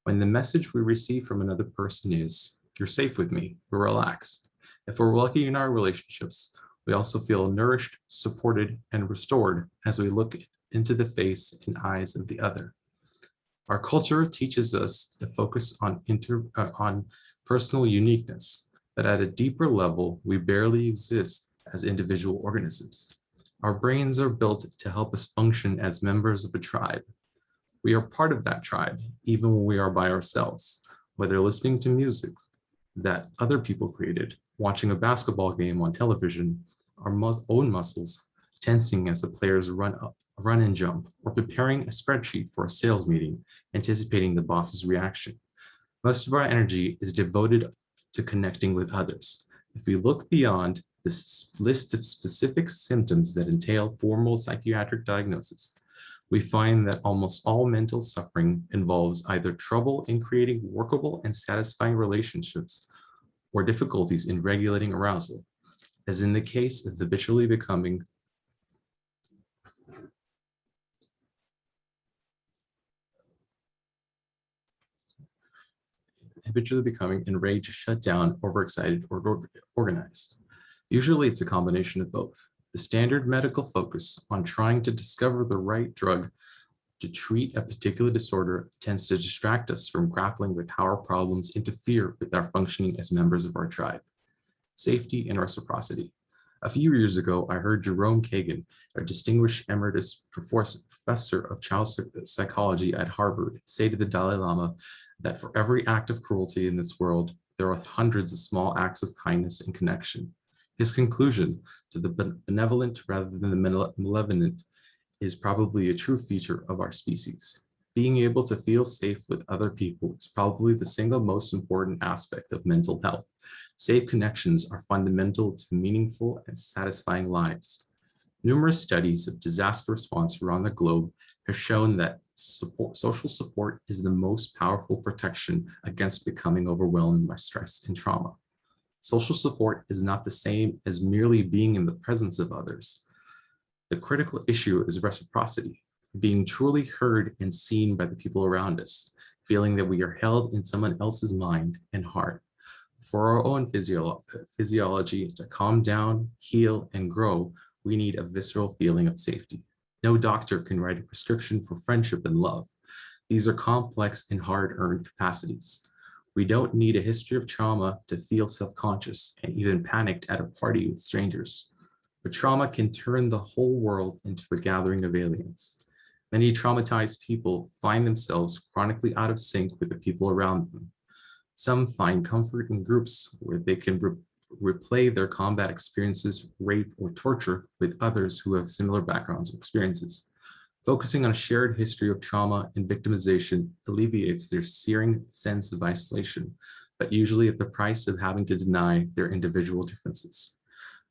When the message we receive from another person is, "You're safe with me," we're relaxed. If we're lucky in our relationships, we also feel nourished, supported, and restored as we look into the face and eyes of the other. Our culture teaches us to focus on personal uniqueness, but at a deeper level, we barely exist as individual organisms. Our brains are built to help us function as members of a tribe. We are part of that tribe, even when we are by ourselves, whether listening to music that other people created, watching a basketball game on television, our own muscles tensing as the players run and jump, or preparing a spreadsheet for a sales meeting, anticipating the boss's reaction. Most of our energy is devoted to connecting with others. If we look beyond this list of specific symptoms that entail formal psychiatric diagnosis, we find that almost all mental suffering involves either trouble in creating workable and satisfying relationships or difficulties in regulating arousal. As in the case of habitually becoming enraged, shut down, overexcited, or organized. Usually it's a combination of both. The standard medical focus on trying to discover the right drug to treat a particular disorder tends to distract us from grappling with how our problems interfere with our functioning as members of our tribe. Safety and reciprocity. A few years ago, I heard Jerome Kagan, a distinguished emeritus professor of child psychology at Harvard, say to the Dalai Lama that for every act of cruelty in this world, there are hundreds of small acts of kindness and connection. His conclusion to the benevolent rather than the malevolent is probably a true feature of our species. Being able to feel safe with other people is probably the single most important aspect of mental health. Safe connections are fundamental to meaningful and satisfying lives. Numerous studies of disaster response around the globe have shown that social support is the most powerful protection against becoming overwhelmed by stress and trauma. Social support is not the same as merely being in the presence of others. The critical issue is reciprocity, being truly heard and seen by the people around us, feeling that we are held in someone else's mind and heart. For our own physiology to calm down, heal, and grow, we need a visceral feeling of safety. No doctor can write a prescription for friendship and love. These are complex and hard-earned capacities. We don't need a history of trauma to feel self-conscious and even panicked at a party with strangers. But trauma can turn the whole world into a gathering of aliens. Many traumatized people find themselves chronically out of sync with the people around them. Some find comfort in groups where they can replay their combat experiences, rape, or torture with others who have similar backgrounds or experiences. Focusing on a shared history of trauma and victimization alleviates their searing sense of isolation, but usually at the price of having to deny their individual differences.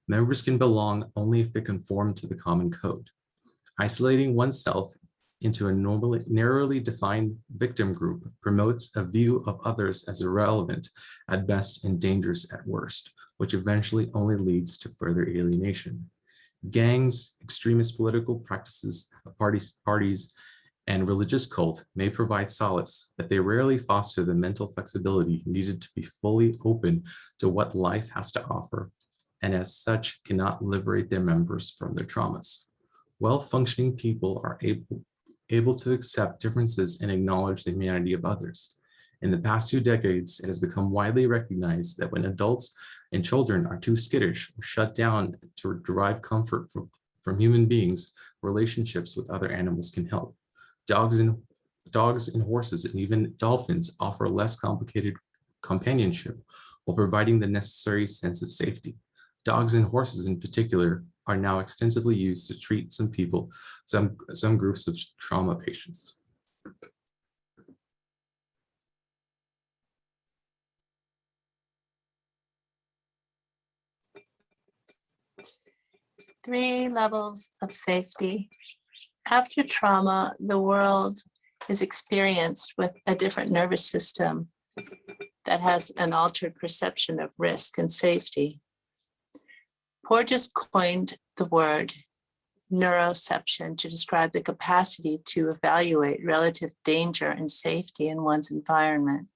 Members can belong only if they conform to the common code. Isolating oneself into a narrowly defined victim group promotes a view of others as irrelevant at best and dangerous at worst, which eventually only leads to further alienation. Gangs, extremist political practices, parties, and religious cult may provide solace, but they rarely foster the mental flexibility needed to be fully open to what life has to offer, and as such cannot liberate their members from their traumas. Well-functioning people are able to accept differences and acknowledge the humanity of others. In the past 2 decades, it has become widely recognized that when adults and children are too skittish or shut down to derive comfort from human beings, relationships with other animals can help. Dogs and horses and even dolphins offer less complicated companionship while providing the necessary sense of safety. Dogs and horses in particular are now extensively used to treat some groups of trauma patients. Three levels of safety. After trauma, the world is experienced with a different nervous system that has an altered perception of risk and safety. Porges coined the word neuroception to describe the capacity to evaluate relative danger and safety in one's environment.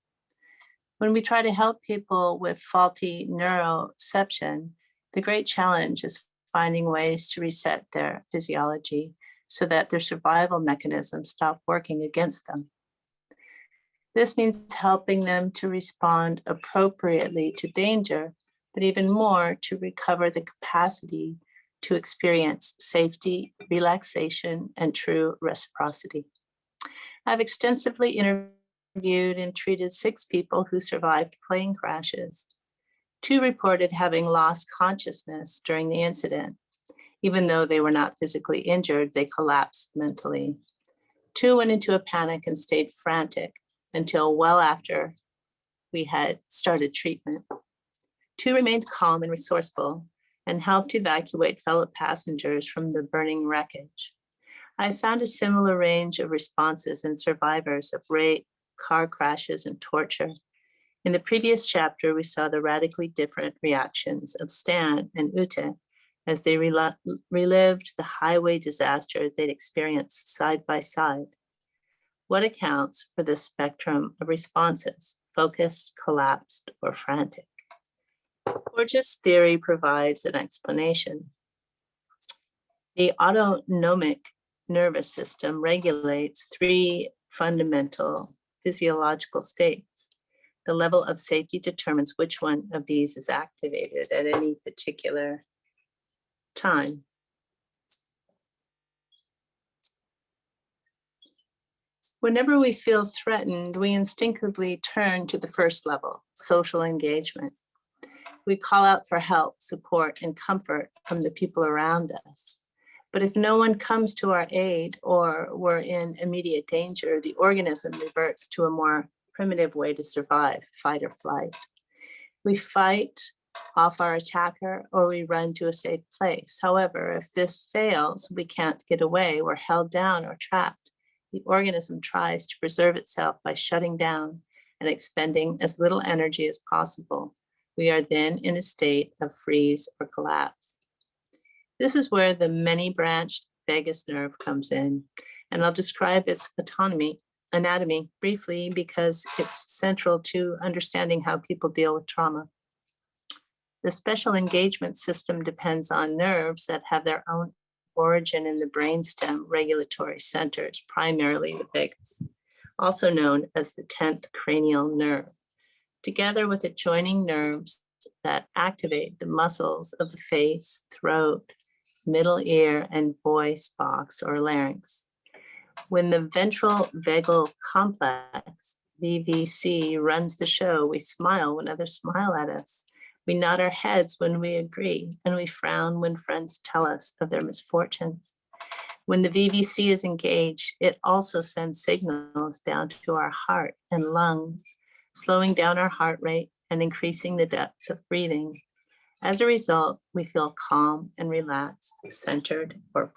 When we try to help people with faulty neuroception, the great challenge is finding ways to reset their physiology so that their survival mechanisms stop working against them. This means helping them to respond appropriately to danger, but even more to recover the capacity to experience safety, relaxation, and true reciprocity. I've extensively interviewed and treated 6 people who survived plane crashes. 2 reported having lost consciousness during the incident. Even though they were not physically injured, they collapsed mentally. 2 went into a panic and stayed frantic until well after we had started treatment. 2 remained calm and resourceful and helped evacuate fellow passengers from the burning wreckage. I found a similar range of responses in survivors of rape, car crashes, and torture. In the previous chapter, we saw the radically different reactions of Stan and Ute as they relived the highway disaster they'd experienced side by side. What accounts for this spectrum of responses, focused, collapsed, or frantic? Porges' theory provides an explanation. The autonomic nervous system regulates three fundamental physiological states. The level of safety determines which one of these is activated at any particular time. Whenever we feel threatened, we instinctively turn to the first level, social engagement. We call out for help, support, and comfort from the people around us. But if no one comes to our aid or we're in immediate danger, the organism reverts to a more primitive way to survive, fight or flight. We fight off our attacker or we run to a safe place. However, if this fails, we can't get away, we're held down or trapped. The organism tries to preserve itself by shutting down and expending as little energy as possible. We are then in a state of freeze or collapse. This is where the many-branched vagus nerve comes in, and I'll describe its anatomy briefly because it's central to understanding how people deal with trauma. The special engagement system depends on nerves that have their own origin in the brainstem regulatory centers, primarily the vagus, also known as the 10th cranial nerve, together with adjoining nerves that activate the muscles of the face, throat, middle ear, and voice box or larynx. When the ventral vagal complex, VVC, runs the show, we smile when others smile at us. We nod our heads when we agree, and we frown when friends tell us of their misfortunes. When the VVC is engaged, it also sends signals down to our heart and lungs, slowing down our heart rate and increasing the depth of breathing. As a result, we feel calm and relaxed, centered, or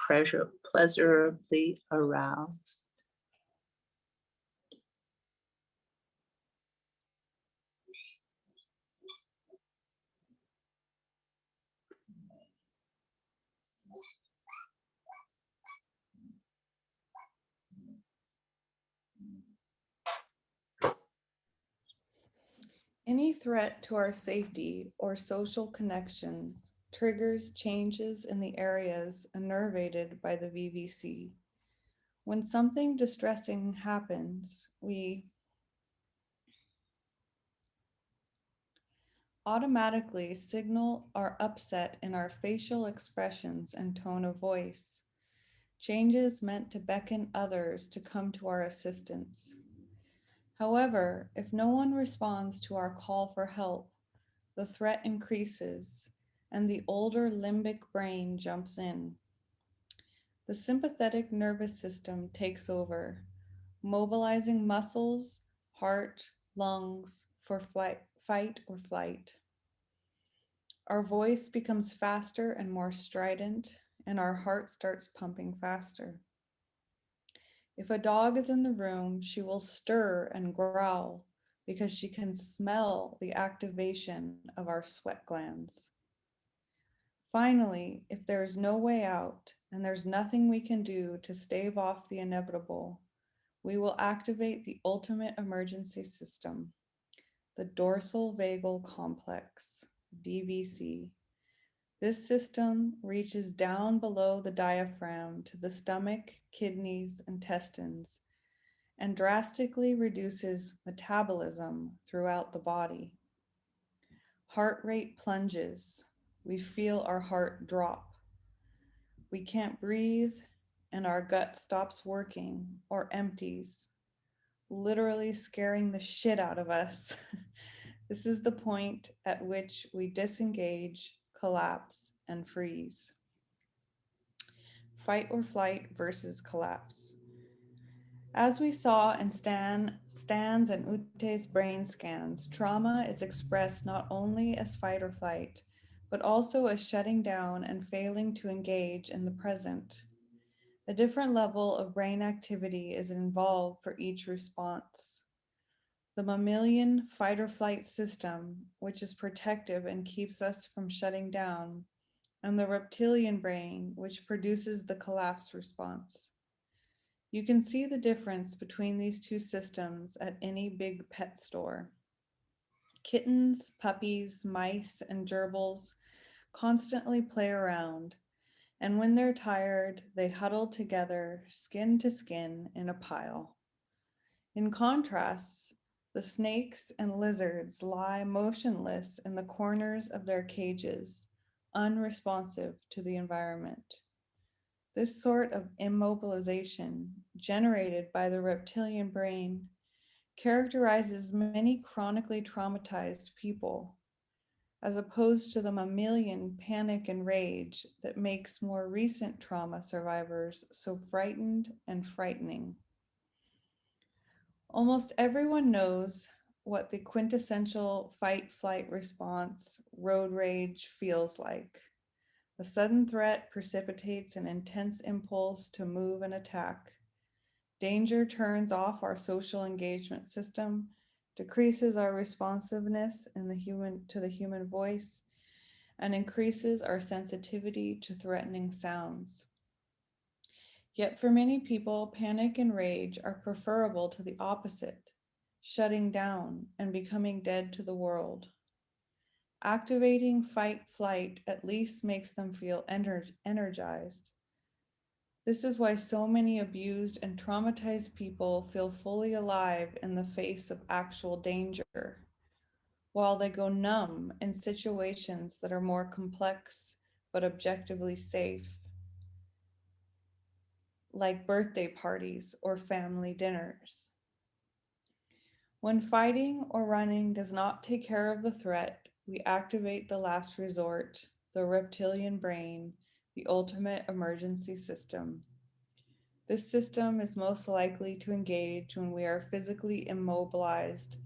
pleasurably aroused. Any threat to our safety or social connections triggers changes in the areas innervated by the VVC. When something distressing happens, we automatically signal our upset in our facial expressions and tone of voice. Changes meant to beckon others to come to our assistance. However, if no one responds to our call for help, the threat increases and the older limbic brain jumps in. The sympathetic nervous system takes over, mobilizing muscles, heart, lungs for fight or flight. Our voice becomes faster and more strident, and our heart starts pumping faster. If a dog is in the room, she will stir and growl because she can smell the activation of our sweat glands. Finally, if there is no way out and there's nothing we can do to stave off the inevitable, we will activate the ultimate emergency system, the dorsal vagal complex, DVC. This system reaches down below the diaphragm to the stomach, kidneys, intestines, and drastically reduces metabolism throughout the body. Heart rate plunges. We feel our heart drop. We can't breathe, and our gut stops working or empties, literally scaring the shit out of us. This is the point at which we disengage, collapse, and freeze. Fight or flight versus collapse. As we saw in Stan's and Ute's brain scans, trauma is expressed not only as fight or flight, but also as shutting down and failing to engage in the present. A different level of brain activity is involved for each response. the mammalian fight or flight system, which is protective and keeps us from shutting down, and the reptilian brain, which produces the collapse response. You can see the difference between these two systems at any big pet store. Kittens, puppies, mice, and gerbils constantly play around, and when they're tired, they huddle together, skin to skin, in a pile. In contrast, the snakes and lizards lie motionless in the corners of their cages, unresponsive to the environment. This sort of immobilization, generated by the reptilian brain, characterizes many chronically traumatized people, as opposed to the mammalian panic and rage that makes more recent trauma survivors so frightened and frightening. Almost everyone knows what the quintessential fight-flight response, road rage, feels like. A sudden threat precipitates an intense impulse to move and attack. Danger turns off our social engagement system, decreases our responsiveness to the human voice, and increases our sensitivity to threatening sounds. Yet for many people, panic and rage are preferable to the opposite, shutting down and becoming dead to the world. Activating fight-flight at least makes them feel energized. This is why so many abused and traumatized people feel fully alive in the face of actual danger, while they go numb in situations that are more complex but objectively safe, like birthday parties or family dinners. When fighting or running does not take care of the threat, we activate the last resort, the reptilian brain, the ultimate emergency system. This system is most likely to engage when we are physically immobilized,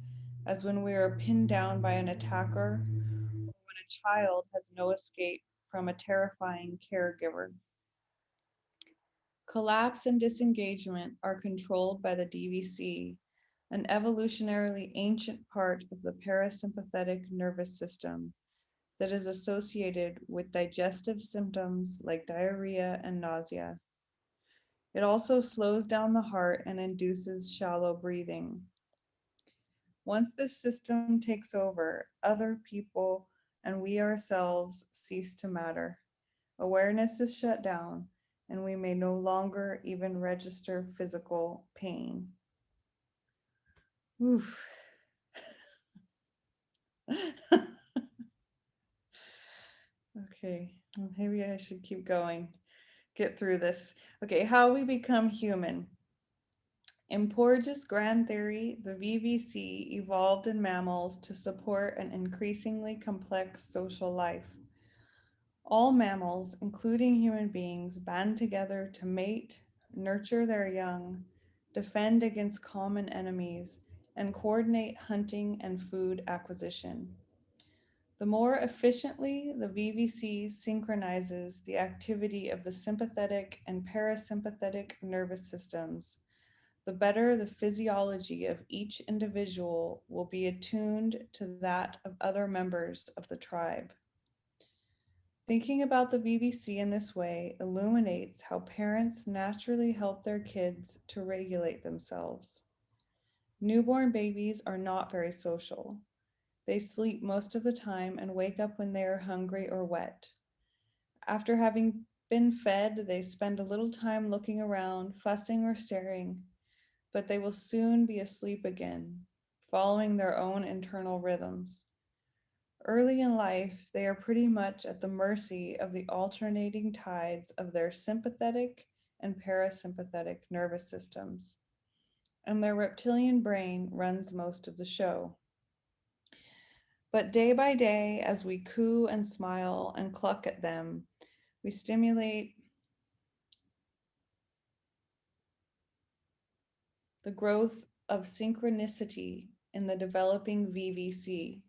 as when we are pinned down by an attacker, or when a child has no escape from a terrifying caregiver. Collapse and disengagement are controlled by the DVC, an evolutionarily ancient part of the parasympathetic nervous system that is associated with digestive symptoms like diarrhea and nausea. It also slows down the heart and induces shallow breathing. Once this system takes over, other people and we ourselves cease to matter. Awareness is shut down, and we may no longer even register physical pain. Oof. Okay, well, maybe I should keep going, get through this. Okay, how we become human. In Porges' grand theory, the VVC evolved in mammals to support an increasingly complex social life. All mammals, including human beings, band together to mate, nurture their young, defend against common enemies, and coordinate hunting and food acquisition. The more efficiently the VVC synchronizes the activity of the sympathetic and parasympathetic nervous systems, the better the physiology of each individual will be attuned to that of other members of the tribe. Thinking about the VVC in this way illuminates how parents naturally help their kids to regulate themselves. Newborn babies are not very social. They sleep most of the time and wake up when they are hungry or wet. After having been fed, they spend a little time looking around, fussing or staring, but they will soon be asleep again, following their own internal rhythms. Early in life, they are pretty much at the mercy of the alternating tides of their sympathetic and parasympathetic nervous systems, and their reptilian brain runs most of the show. But day by day, as we coo and smile and cluck at them, we stimulate the growth of synchronicity in the developing VVC.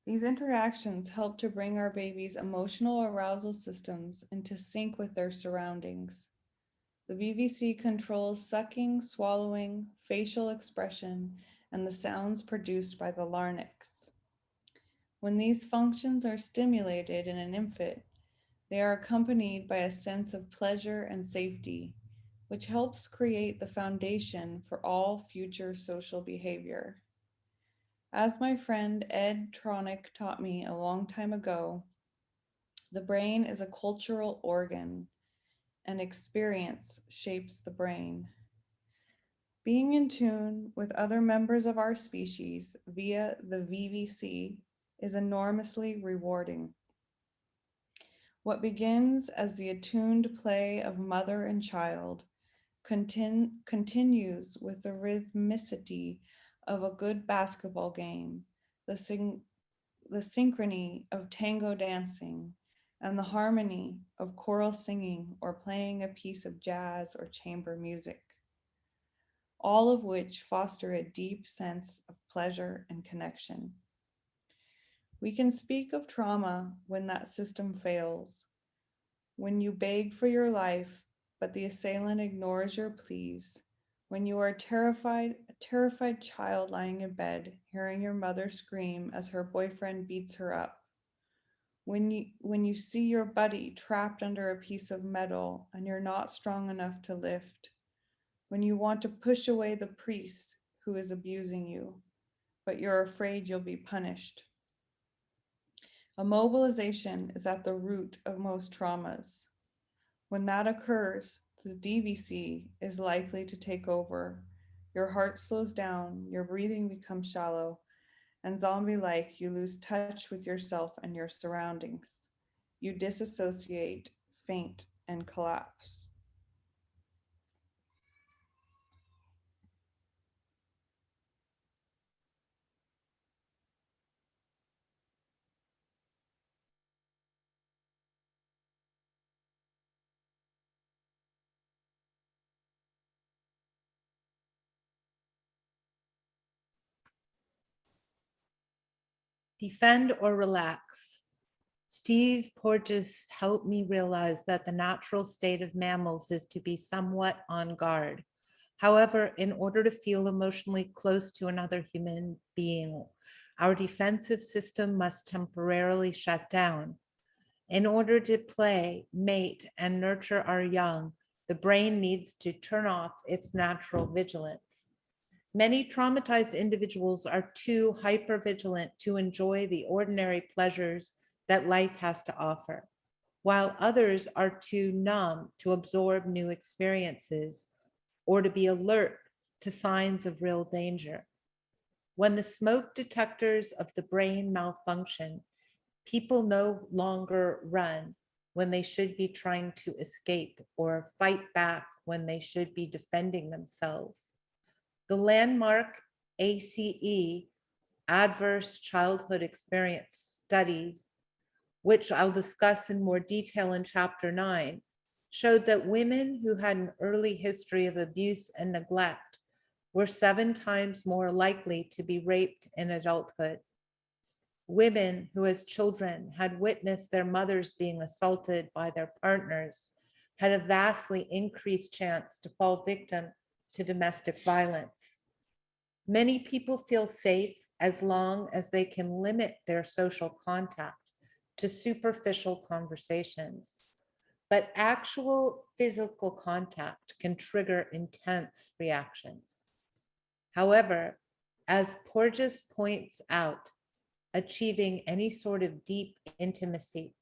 These interactions help to bring our babies' emotional arousal systems into sync with their surroundings. The VVC controls sucking, swallowing, facial expression, and the sounds produced by the larynx. When these functions are stimulated in an infant, they are accompanied by a sense of pleasure and safety, which helps create the foundation for all future social behavior. As my friend Ed Tronick taught me a long time ago, the brain is a cultural organ, and experience shapes the brain. Being in tune with other members of our species via the VVC is enormously rewarding. What begins as the attuned play of mother and child continues with the rhythmicity of a good basketball game, the synchrony of tango dancing, and the harmony of choral singing or playing a piece of jazz or chamber music, all of which foster a deep sense of pleasure and connection. We can speak of trauma when that system fails, when you beg for your life, but the assailant ignores your pleas, when you are a terrified child lying in bed, hearing your mother scream as her boyfriend beats her up, when you see your buddy trapped under a piece of metal and you're not strong enough to lift, when you want to push away the priest who is abusing you, but you're afraid you'll be punished. Immobilization is at the root of most traumas. When that occurs, the DVC is likely to take over. Your heart slows down, your breathing becomes shallow, and zombie-like, you lose touch with yourself and your surroundings. You disassociate, faint, and collapse. Defend or relax. Steve Porges helped me realize that the natural state of mammals is to be somewhat on guard. However, in order to feel emotionally close to another human being, our defensive system must temporarily shut down. In order to play, mate, and nurture our young, the brain needs to turn off its natural vigilance. Many traumatized individuals are too hypervigilant to enjoy the ordinary pleasures that life has to offer, while others are too numb to absorb new experiences or to be alert to signs of real danger. When the smoke detectors of the brain malfunction, people no longer run when they should be trying to escape or fight back when they should be defending themselves. The landmark ACE, Adverse Childhood Experience Study, which I'll discuss in more detail in Chapter 9, showed that women who had an early history of abuse and neglect were 7 times more likely to be raped in adulthood. Women who as children had witnessed their mothers being assaulted by their partners had a vastly increased chance to fall victim to domestic violence. Many people feel safe as long as they can limit their social contact to superficial conversations, but actual physical contact can trigger intense reactions. However, as Porges points out, achieving any sort of deep intimacy,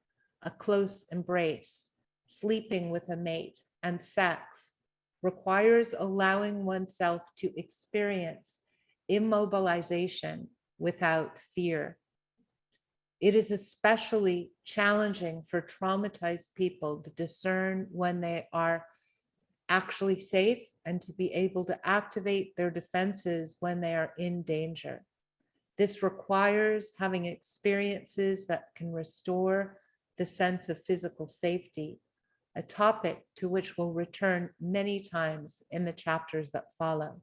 a close embrace, sleeping with a mate, and sex requires allowing oneself to experience immobilization without fear. It is especially challenging for traumatized people to discern when they are actually safe and to be able to activate their defenses when they are in danger. This requires having experiences that can restore the sense of physical safety, a topic to which we'll return many times in the chapters that follow.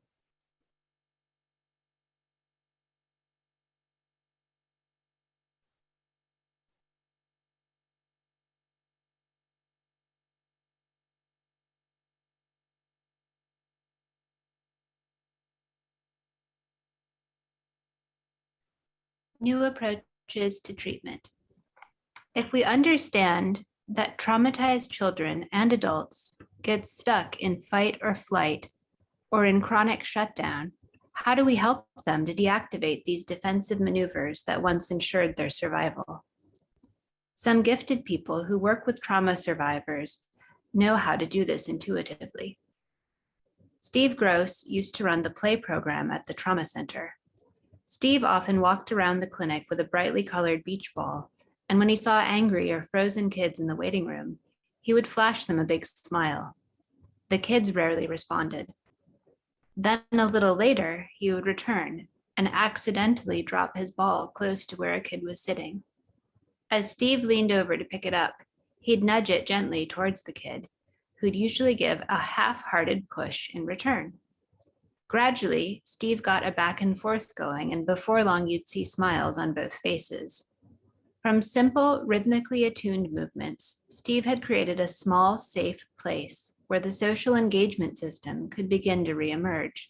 new approaches to treatment. If we understand that traumatized children and adults get stuck in fight or flight or in chronic shutdown, how do we help them to deactivate these defensive maneuvers that once ensured their survival? Some gifted people who work with trauma survivors know how to do this intuitively. Steve Gross used to run the play program at the trauma center. Steve often walked around the clinic with a brightly colored beach ball, and when he saw angry or frozen kids in the waiting room, he would flash them a big smile. The kids rarely responded. Then a little later, he would return and accidentally drop his ball close to where a kid was sitting. As Steve leaned over to pick it up, he'd nudge it gently towards the kid, who'd usually give a half-hearted push in return. Gradually, Steve got a back and forth going, and before long, you'd see smiles on both faces. From simple, rhythmically attuned movements, Steve had created a small, safe place where the social engagement system could begin to reemerge.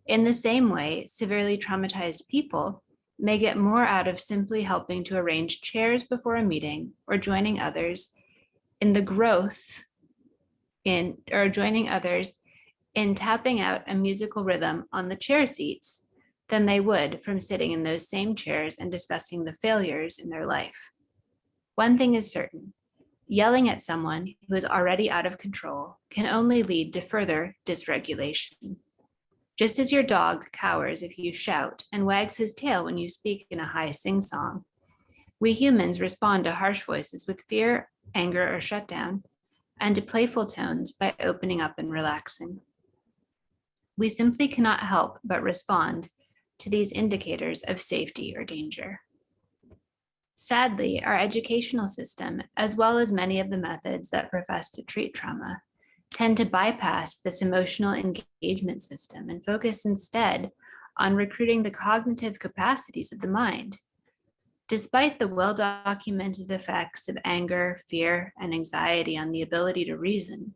In the same way, severely traumatized people may get more out of simply helping to arrange chairs before a meeting or joining others in the growth in, or joining others in tapping out a musical rhythm on the chair seats than they would from sitting in those same chairs and discussing the failures in their life. One thing is certain, yelling at someone who is already out of control can only lead to further dysregulation. Just as your dog cowers if you shout and wags his tail when you speak in a high sing-song, we humans respond to harsh voices with fear, anger, or shutdown, and to playful tones by opening up and relaxing. We simply cannot help but respond to these indicators of safety or danger. Sadly, our educational system, as well as many of the methods that profess to treat trauma, tend to bypass this emotional engagement system and focus instead on recruiting the cognitive capacities of the mind. Despite the well-documented effects of anger, fear, and anxiety on the ability to reason,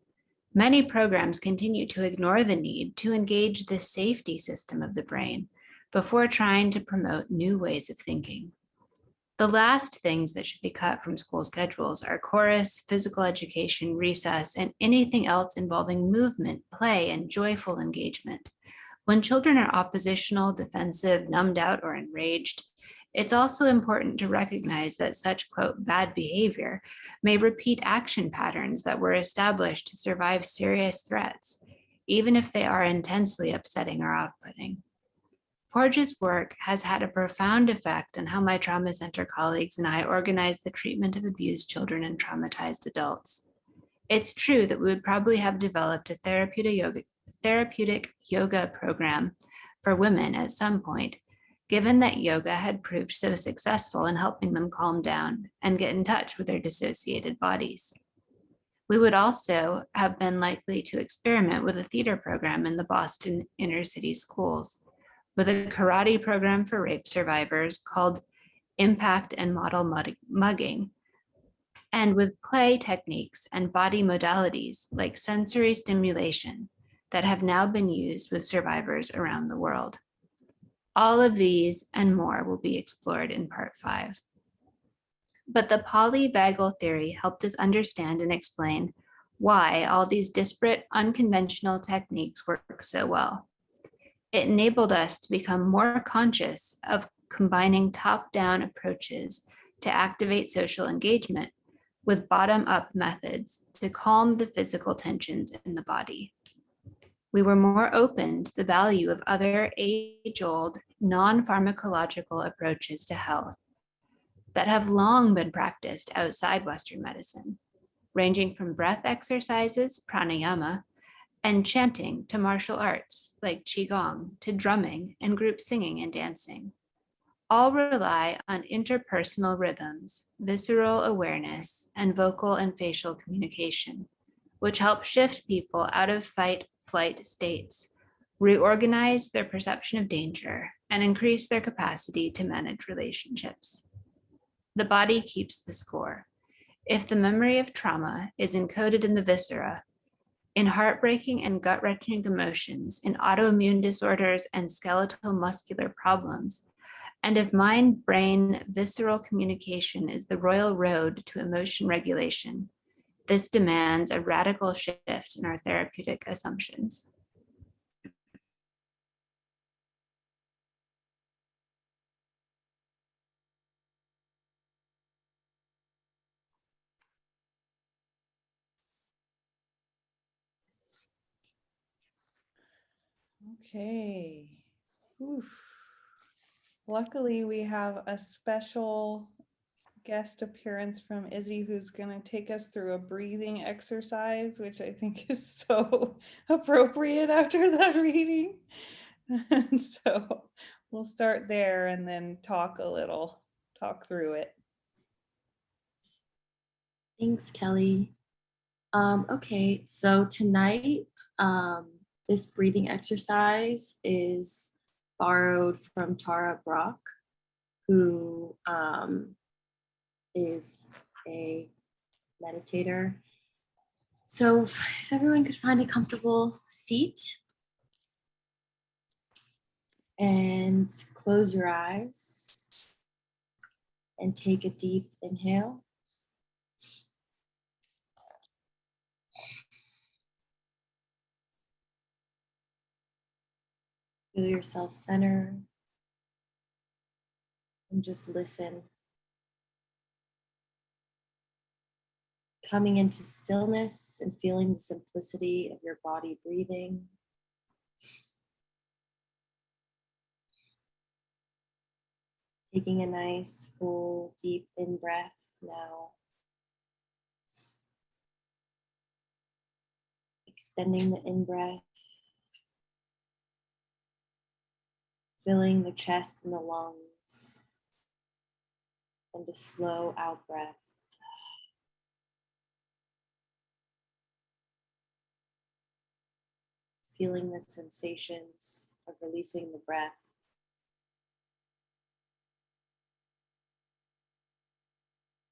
many programs continue to ignore the need to engage the safety system of the brain before trying to promote new ways of thinking. The last things that should be cut from school schedules are chorus, physical education, recess, and anything else involving movement, play, and joyful engagement. When children are oppositional, defensive, numbed out, or enraged, it's also important to recognize that such, quote, bad behavior may repeat action patterns that were established to survive serious threats, even if they are intensely upsetting or off-putting. Porges' work has had a profound effect on how my trauma center colleagues and I organize the treatment of abused children and traumatized adults. It's true that we would probably have developed a therapeutic yoga program for women at some point, given that yoga had proved so successful in helping them calm down and get in touch with their dissociated bodies. We would also have been likely to experiment with a theater program in the Boston inner city schools, with a karate program for rape survivors called Impact and Model Mugging, and with play techniques and body modalities like sensory stimulation that have now been used with survivors around the world. All of these and more will be explored in part 5. But the polyvagal theory helped us understand and explain why all these disparate, unconventional techniques work so well. It enabled us to become more conscious of combining top-down approaches to activate social engagement with bottom-up methods to calm the physical tensions in the body. We were more open to the value of other age-old, non-pharmacological approaches to health that have long been practiced outside Western medicine, ranging from breath exercises, pranayama, and chanting to martial arts like Qigong, to drumming and group singing and dancing. All rely on interpersonal rhythms, visceral awareness, and vocal and facial communication, which help shift people out of fight-flight states, reorganize their perception of danger, and increase their capacity to manage relationships. The body keeps the score. If the memory of trauma is encoded in the viscera, in heartbreaking and gut-wrenching emotions, in autoimmune disorders and skeletal muscular problems, And if mind-brain visceral communication is the royal road to emotion regulation, this demands a radical shift in our therapeutic assumptions. Okay. Oof. Luckily, we have a special guest appearance from Izzy, who's going to take us through a breathing exercise, which I think is so appropriate after that reading. And so we'll start there and then talk through it. Thanks, Kelly. Okay, so tonight, this breathing exercise is borrowed from Tara Brock, who is a meditator. So if everyone could find a comfortable seat and close your eyes and take a deep inhale. Feel yourself center and just listen. Coming into stillness and feeling the simplicity of your body breathing. Taking a nice, full, deep in-breath now. Extending the in-breath. Filling the chest and the lungs. And a slow out-breath. Feeling the sensations of releasing the breath.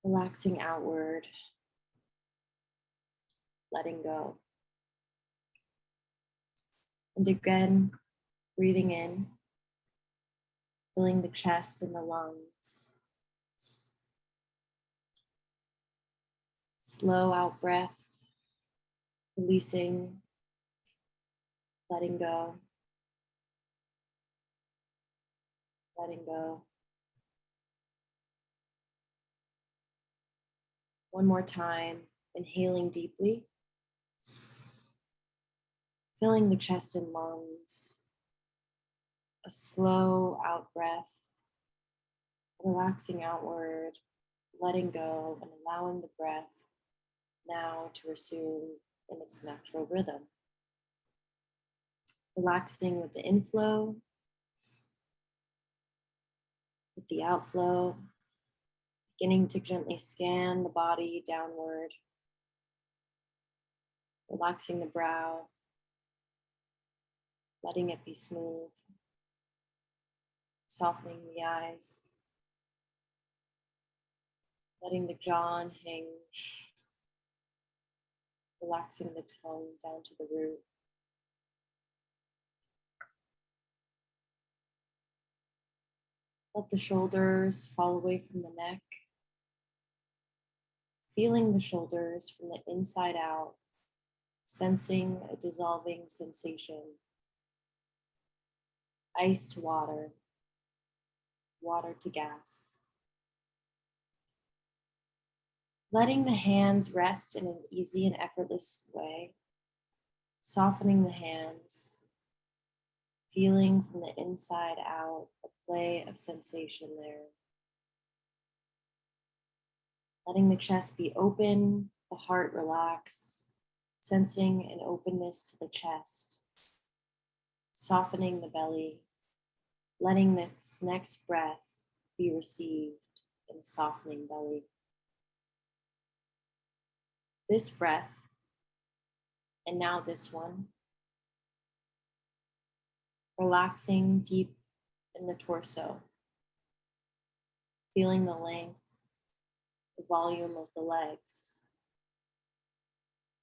Relaxing outward, letting go. And again, breathing in, filling the chest and the lungs. Slow out breath, releasing, letting go, letting go. One more time, inhaling deeply, filling the chest and lungs, a slow out breath, relaxing outward, letting go and allowing the breath now to resume in its natural rhythm. Relaxing with the inflow, with the outflow, beginning to gently scan the body downward, relaxing the brow, letting it be smooth, softening the eyes, letting the jaw hinge, relaxing the tongue down to the root. Let the shoulders fall away from the neck, feeling the shoulders from the inside out, sensing a dissolving sensation. Ice to water, water to gas. Letting the hands rest in an easy and effortless way, softening the hands, feeling from the inside out a play of sensation there. Letting the chest be open, the heart relax, sensing an openness to the chest, softening the belly, letting this next breath be received in a softening belly. This breath, and now this one, relaxing deep in the torso, feeling the length, the volume of the legs,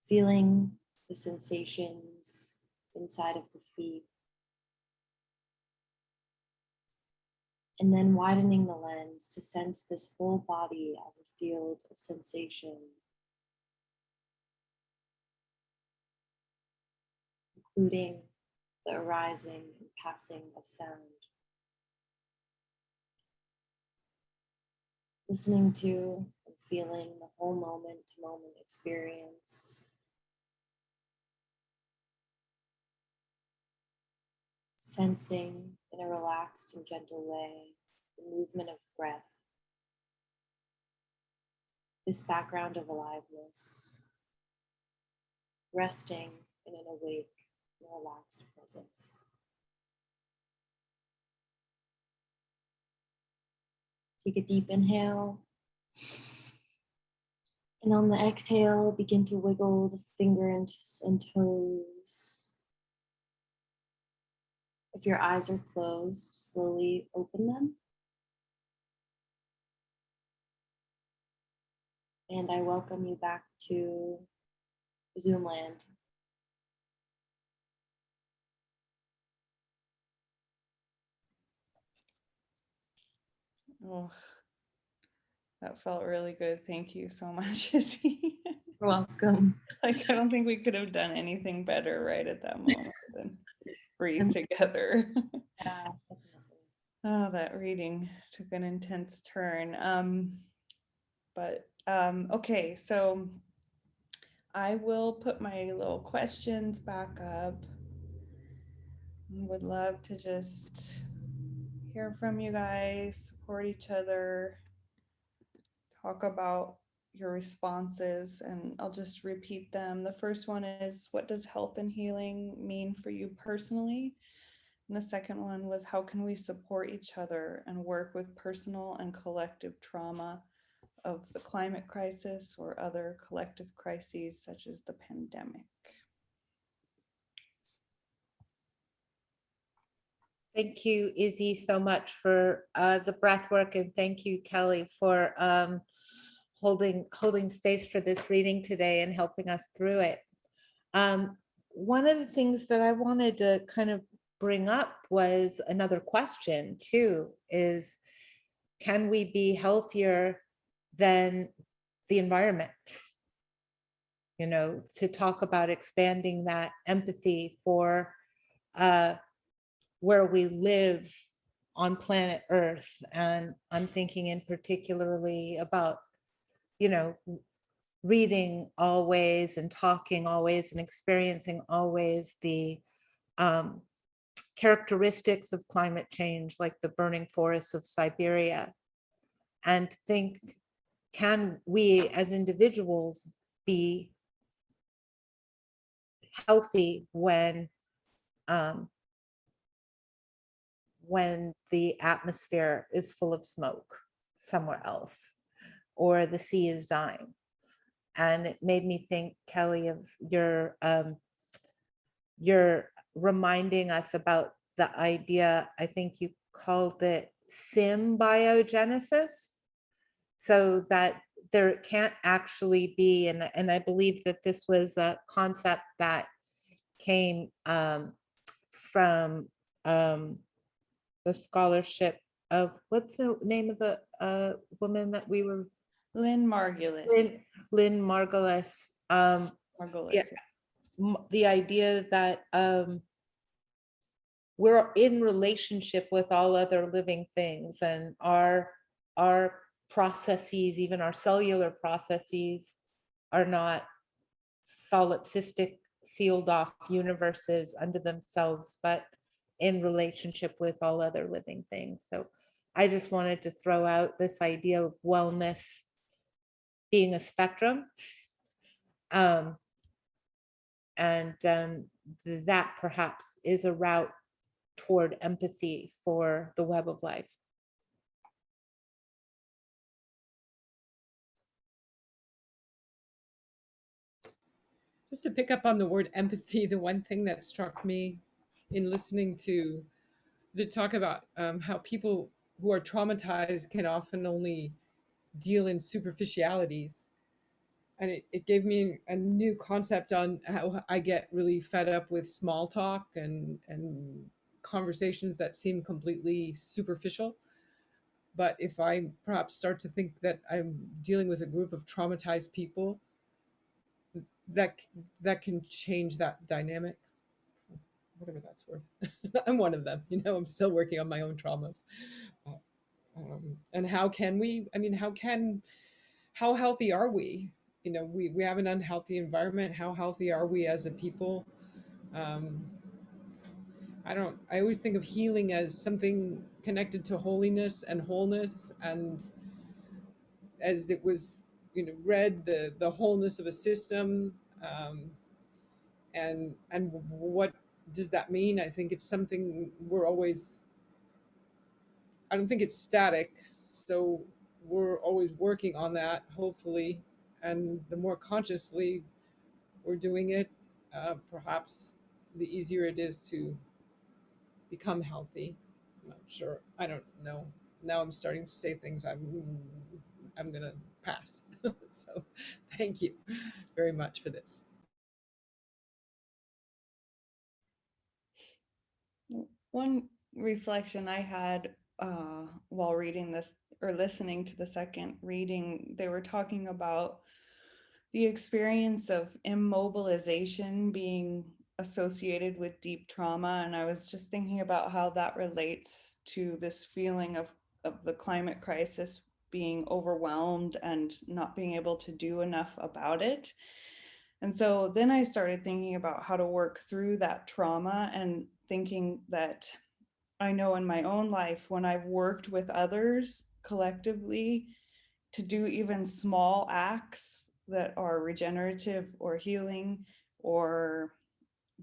feeling the sensations inside of the feet, And then widening the lens to sense this whole body as a field of sensation, including the arising and passing of sound. Listening to and feeling the whole moment to moment experience. Sensing in a relaxed and gentle way the movement of breath, this background of aliveness, resting in an awake and relaxed presence. Take a deep inhale. And on the exhale, begin to wiggle the fingers and toes. If your eyes are closed, slowly open them. And I welcome you back to Zoom land. Oh, that felt really good. Thank you so much, Izzy. You're welcome. Like, I don't think we could have done anything better right at that moment than breathe together. Yeah. Oh, that reading took an intense turn. Okay, so I will put my little questions back up. Would love to just hear from you guys, support each other, talk about your responses, and I'll just repeat them. The first one is, what does health and healing mean for you personally? And the second one was, how can we support each other and work with personal and collective trauma of the climate crisis or other collective crises such as the pandemic? Thank you, Izzy, so much for the breath work, and thank you, Kelly, for holding space for this reading today and helping us through it. One of the things that I wanted to kind of bring up was another question too, is can we be healthier than the environment? You know, to talk about expanding that empathy for where we live on planet Earth. And I'm thinking in particularly about, you know, reading always and talking always and experiencing always the characteristics of climate change, like the burning forests of Siberia, and think, can we as individuals be healthy when the atmosphere is full of smoke somewhere else, or the sea is dying? And it made me think, Kelly, of your reminding us about the idea, I think you called it symbiogenesis, so that there can't actually be, and I believe that this was a concept that came from the scholarship of, what's the name of the woman that we were? Lynn Margulis. Lynn Margulis. Margulis. Yeah, the idea that we're in relationship with all other living things, and our processes, even our cellular processes, are not solipsistic, sealed off universes unto themselves, but in relationship with all other living things. So I just wanted to throw out this idea of wellness being a spectrum. That perhaps is a route toward empathy for the web of life. Just to pick up on the word empathy, the one thing that struck me in listening to the talk about how people who are traumatized can often only deal in superficialities. And it gave me a new concept on how I get really fed up with small talk and conversations that seem completely superficial. But if I perhaps start to think that I'm dealing with a group of traumatized people, that can change that dynamic, whatever that's worth. I'm one of them, you know, I'm still working on my own traumas. And how can we, I mean, how healthy are we? You know, we have an unhealthy environment. How healthy are we as a people? I always think of healing as something connected to holiness and wholeness. And as it was, you know, read, the wholeness of a system. And what does that mean? I think it's something we're always, I don't think it's static. So we're always working on that, hopefully. And the more consciously we're doing it, perhaps the easier it is to become healthy. I'm not sure. I don't know. Now I'm starting to say things I'm gonna pass. So thank you very much for this. One reflection I had while reading this or listening to the second reading, they were talking about the experience of immobilization being associated with deep trauma. And I was just thinking about how that relates to this feeling of the climate crisis, being overwhelmed and not being able to do enough about it. And so then I started thinking about how to work through that trauma, and thinking that I know in my own life, when I've worked with others collectively to do even small acts that are regenerative or healing or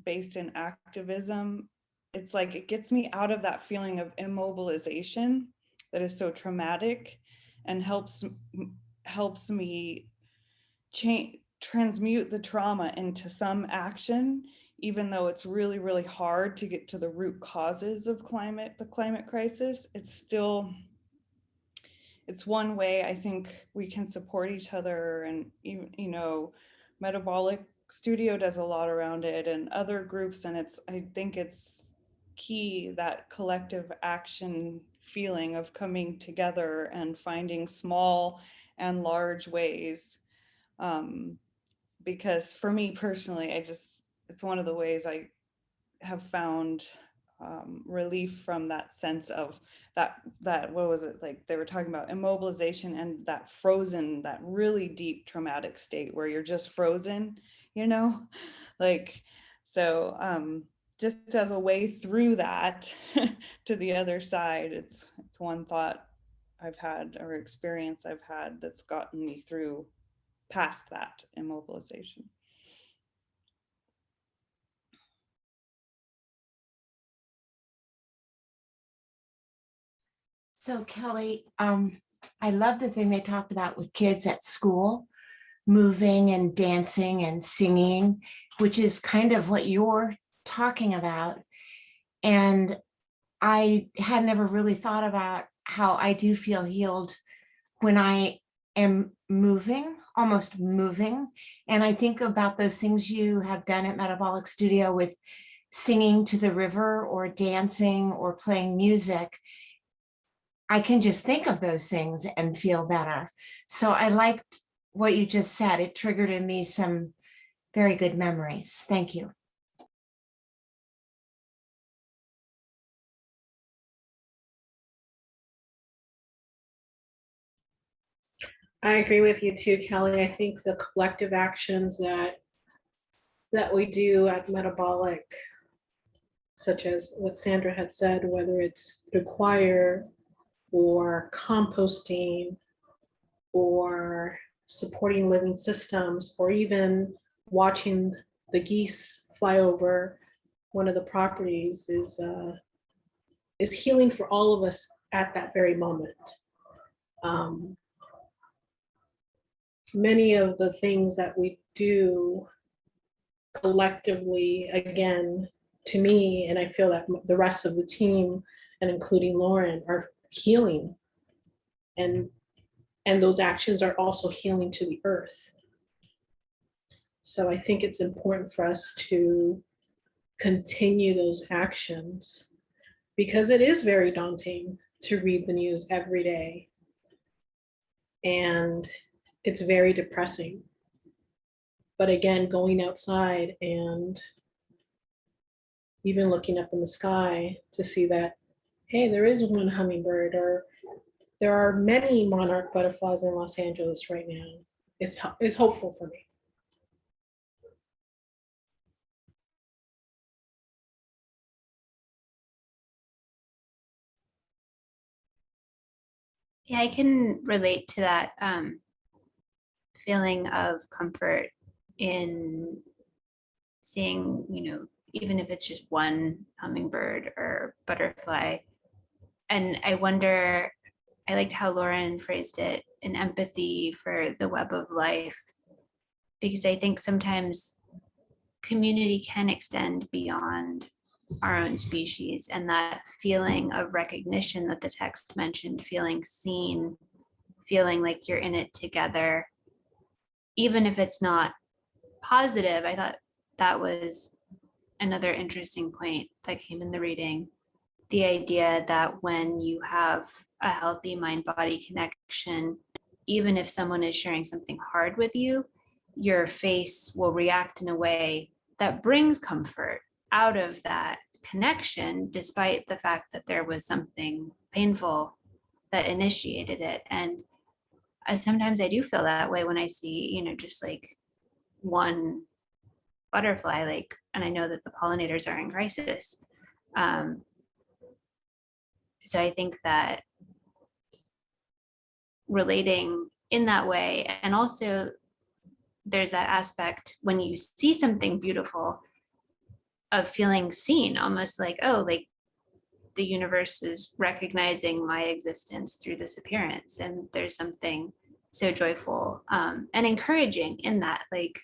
based in activism, it's like it gets me out of that feeling of immobilization that is so traumatic, and helps me transmute the trauma into some action, even though it's really, really hard to get to the root causes of the climate crisis. It's one way I think we can support each other. And even, you know, Metabolic Studio does a lot around it, and other groups. And I think it's key, that collective action feeling of coming together and finding small and large ways. Because for me personally, it's one of the ways I have found relief from that sense of that what was it, like they were talking about immobilization and that frozen, that really deep traumatic state where you're just frozen, you know, like, so just as a way through that to the other side, it's one thought I've had, or experience I've had, that's gotten me through past that immobilization. So Kelly, I love the thing they talked about with kids at school, moving and dancing and singing, which is kind of what you're talking about. And I had never really thought about how I do feel healed when I am moving, almost moving. And I think about those things you have done at Metabolic Studio with singing to the river or dancing or playing music. I can just think of those things and feel better. So I liked what you just said. It triggered in me some very good memories. Thank you. I agree with you too, Kelly. I think the collective actions that we do at Metabolic, such as what Sandra had said, whether it's the choir or composting or supporting living systems, or even watching the geese fly over one of the properties, is healing for all of us at that very moment. Many of the things that we do collectively, again, to me, and I feel that the rest of the team, and including Lauren, are healing. And those actions are also healing to the earth. So I think it's important for us to continue those actions, because it is very daunting to read the news every day. And it's very depressing. But again, going outside and even looking up in the sky to see that, hey, there is one hummingbird, or there are many monarch butterflies in Los Angeles right now, is hopeful for me. Yeah, I can relate to that feeling of comfort in seeing, even if it's just one hummingbird or butterfly. And I wonder, I liked how Lauren phrased it, an empathy for the web of life, because I think sometimes community can extend beyond our own species, and that feeling of recognition that the text mentioned, feeling seen, feeling like you're in it together, even if it's not positive. I thought that was another interesting point that came in the reading. The idea that when you have a healthy mind-body connection, even if someone is sharing something hard with you, your face will react in a way that brings comfort out of that connection, despite the fact that there was something painful that initiated it. And sometimes I do feel that way when I see, just like one butterfly, and I know that the pollinators are in crisis. So I think that relating in that way, and also there's that aspect when you see something beautiful of feeling seen, almost like, oh, like the universe is recognizing my existence through this appearance. And there's something so joyful and encouraging in that, like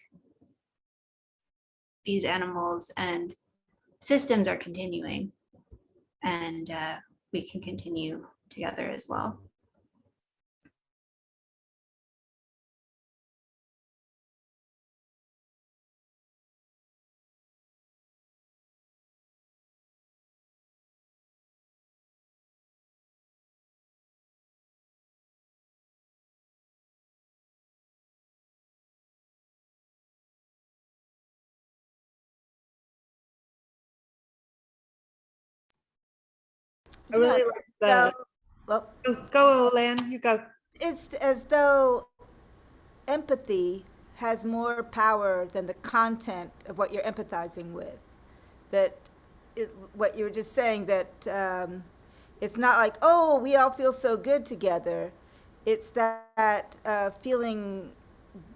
these animals and systems are continuing, and we can continue together as well. I really like the. Well, go, Lan. You go. It's as though empathy has more power than the content of what you're empathizing with. That what you were just saying, that it's not like, oh, we all feel so good together. It's that feeling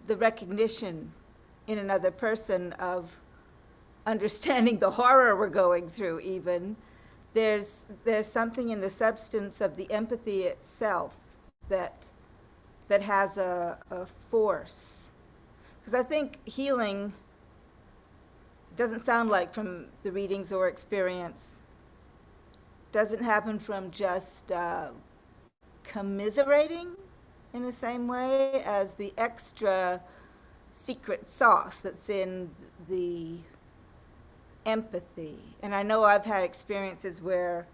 the recognition in another person of understanding the horror we're going through. Even there's something in the substance of the empathy itself that has a force. Because I think healing doesn't sound like, from the readings or experience, doesn't happen from just commiserating in the same way as the extra secret sauce that's in the empathy. And I know I've had experiences where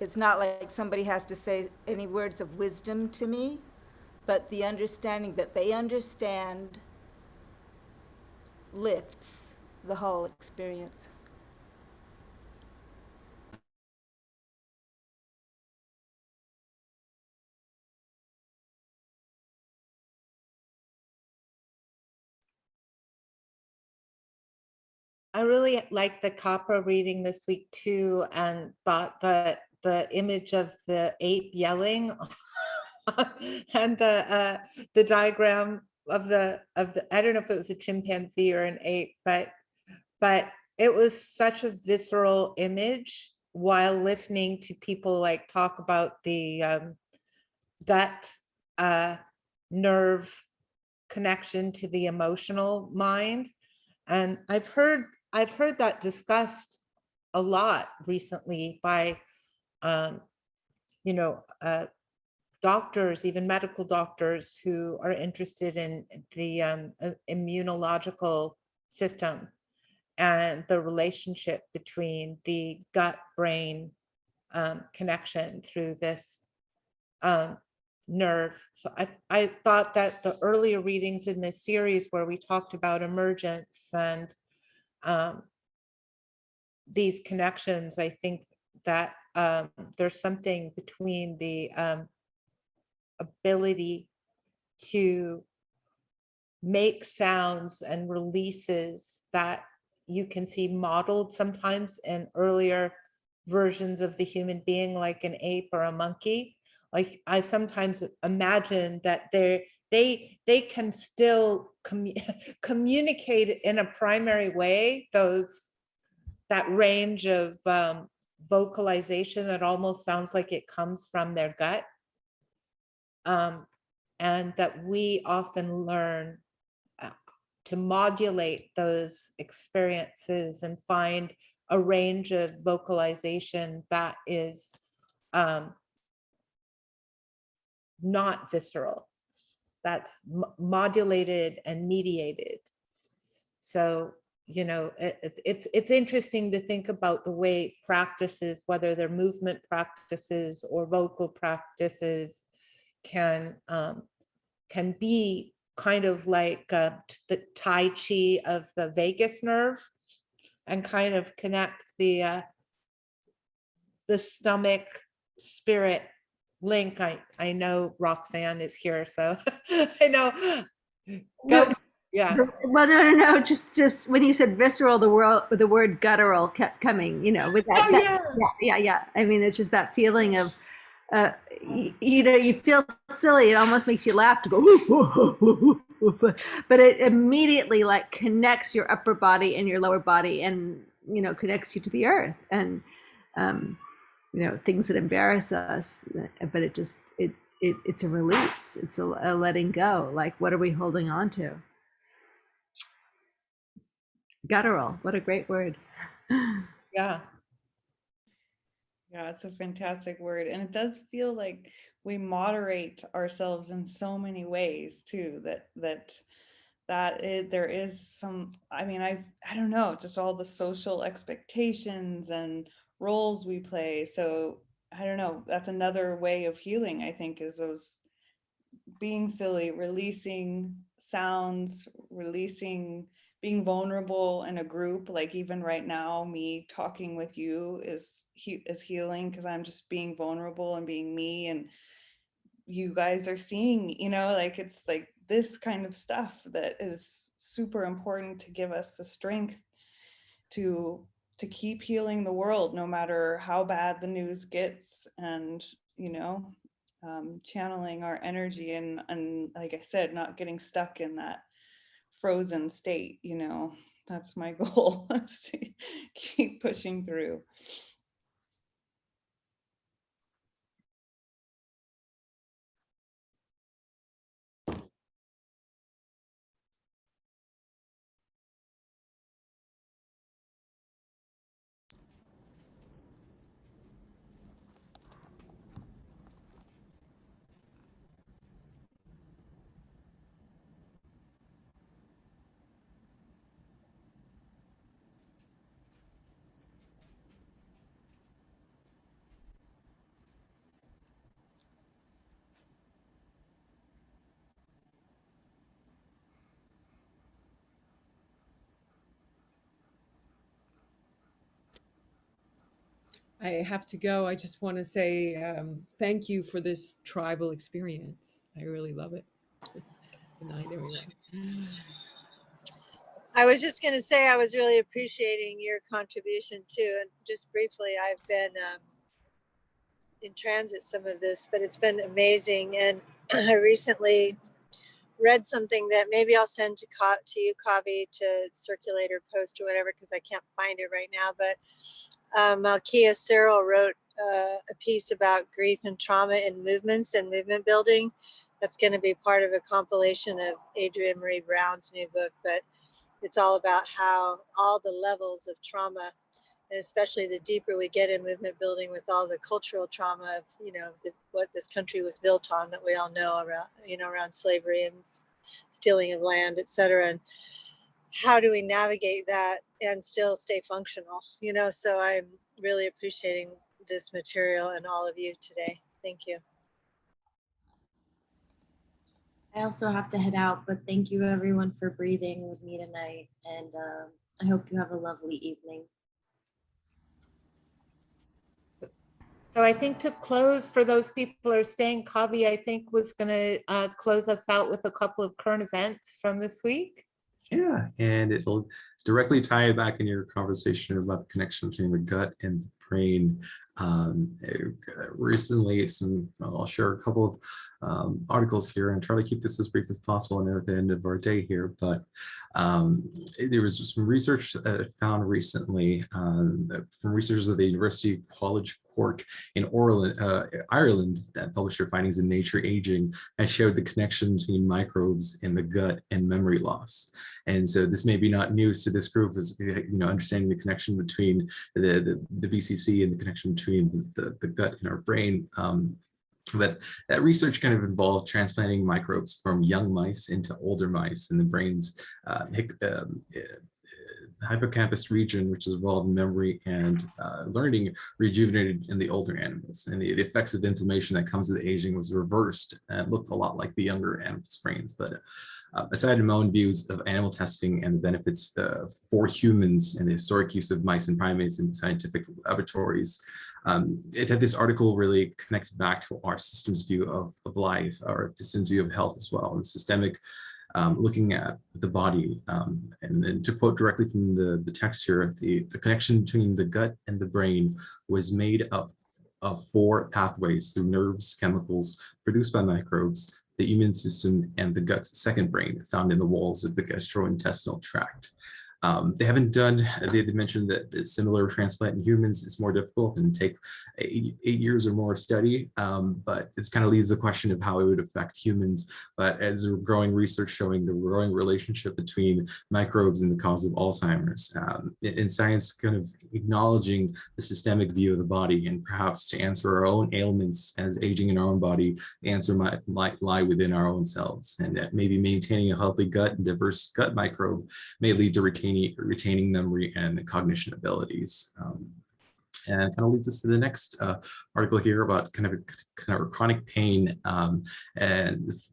it's not like somebody has to say any words of wisdom to me, but the understanding that they understand lifts the whole experience. I really like the Copper reading this week too, and thought that the image of the ape yelling and the diagram of the I don't know if it was a chimpanzee or an ape, but it was such a visceral image while listening to people like talk about the gut nerve connection to the emotional mind. And I've heard that discussed a lot recently by doctors, even medical doctors, who are interested in the immunological system and the relationship between the gut brain connection through this nerve. So I thought that the earlier readings in this series where we talked about emergence and these connections, I think that there's something between the ability to make sounds and releases that you can see modeled sometimes in earlier versions of the human being, like an ape or a monkey. Like I sometimes imagine that they can still communicate in a primary way, that range of vocalization that almost sounds like it comes from their gut. And that we often learn to modulate those experiences and find a range of vocalization that is not visceral, that's modulated and mediated. So, you know, it's interesting to think about the way practices, whether they're movement practices or vocal practices, can be kind of like the Tai Chi of the vagus nerve, and kind of connect the stomach spirit link. I know Roxanne is here, so I know. Go. Yeah. Well, no. Just when you said visceral, the word guttural kept coming. You know, with that. Yeah. I mean, it's just that feeling of. You know, you feel silly. It almost makes you laugh to go, but it immediately like connects your upper body and your lower body, and you know, connects you to the earth and you know, things that embarrass us. But it's a release. It's a letting go. Like, what are we holding on to? Guttural. What a great word. Yeah. Yeah, it's a fantastic word. And it does feel like we moderate ourselves in so many ways too, there is some, I mean, I don't know, just all the social expectations and roles we play. So I don't know, that's another way of healing, I think, is those being silly, releasing sounds, being vulnerable in a group. Like even right now, me talking with you is healing, because I'm just being vulnerable and being me, and you guys are seeing, you know, like it's like this kind of stuff that is super important to give us the strength to keep healing the world, no matter how bad the news gets, and you know, channeling our energy and like I said, not getting stuck in that frozen state. You know, that's my goal, is to keep pushing through. I have to go. I just want to say thank you for this tribal experience. I really love it. Good night, everyone. I was just going to say I was really appreciating your contribution too. And just briefly, I've been in transit some of this, but it's been amazing. And I recently read something that maybe I'll send to you, Kavi, to circulate or post or whatever, because I can't find it right now. But Malkia Cyril wrote a piece about grief and trauma in movements and movement building. That's going to be part of a compilation of Adrienne Marie Brown's new book. But it's all about how all the levels of trauma, and especially the deeper we get in movement building with all the cultural trauma of, you know, what this country was built on, that we all know around, you know, around slavery and stealing of land, et cetera. And how do we navigate that and still stay functional, you know? So I'm really appreciating this material and all of you today. Thank you. I also have to head out, but thank you everyone for breathing with me tonight. And I hope you have a lovely evening. So I think to close, for those people who are staying, Kavi, I think was going to close us out with a couple of current events from this week. Yeah, and it'll directly tie it back in your conversation about the connection between the gut and the brain. Recently, I'll share a couple of articles here and try to keep this as brief as possible and at the end of our day here. But there was some research found recently from researchers at the University College Cork in Ireland that published their findings in Nature Aging and showed the connection between microbes in the gut and memory loss. And so this may be not news to this group, is understanding the connection between the BCC and the connection between the gut and our brain. But that research kind of involved transplanting microbes from young mice into older mice in the brain's hippocampus region, which is involved in memory and learning, rejuvenated in the older animals. And the effects of inflammation that comes with aging was reversed and looked a lot like the younger animals' brains. But aside from my own views of animal testing and the benefits for humans and the historic use of mice and primates in scientific laboratories, this article really connects back to our systems view of life, our systems view of health as well, and systemic looking at the body. And then to quote directly from the text here, the connection between the gut and the brain was made up of 4 pathways through nerves, chemicals produced by microbes, the immune system, and the gut's second brain found in the walls of the gastrointestinal tract. They mentioned that the similar transplant in humans is more difficult and take 8 years or more of study, but it's kind of leaves the question of how it would affect humans. But as a growing research showing the growing relationship between microbes and the cause of Alzheimer's, in science kind of acknowledging the systemic view of the body, and perhaps to answer our own ailments as aging in our own body, the answer might lie within our own cells, and that maybe maintaining a healthy gut and diverse gut microbe may lead to retaining memory and cognition abilities. And it kind of leads us to the next article here about kind of chronic pain. And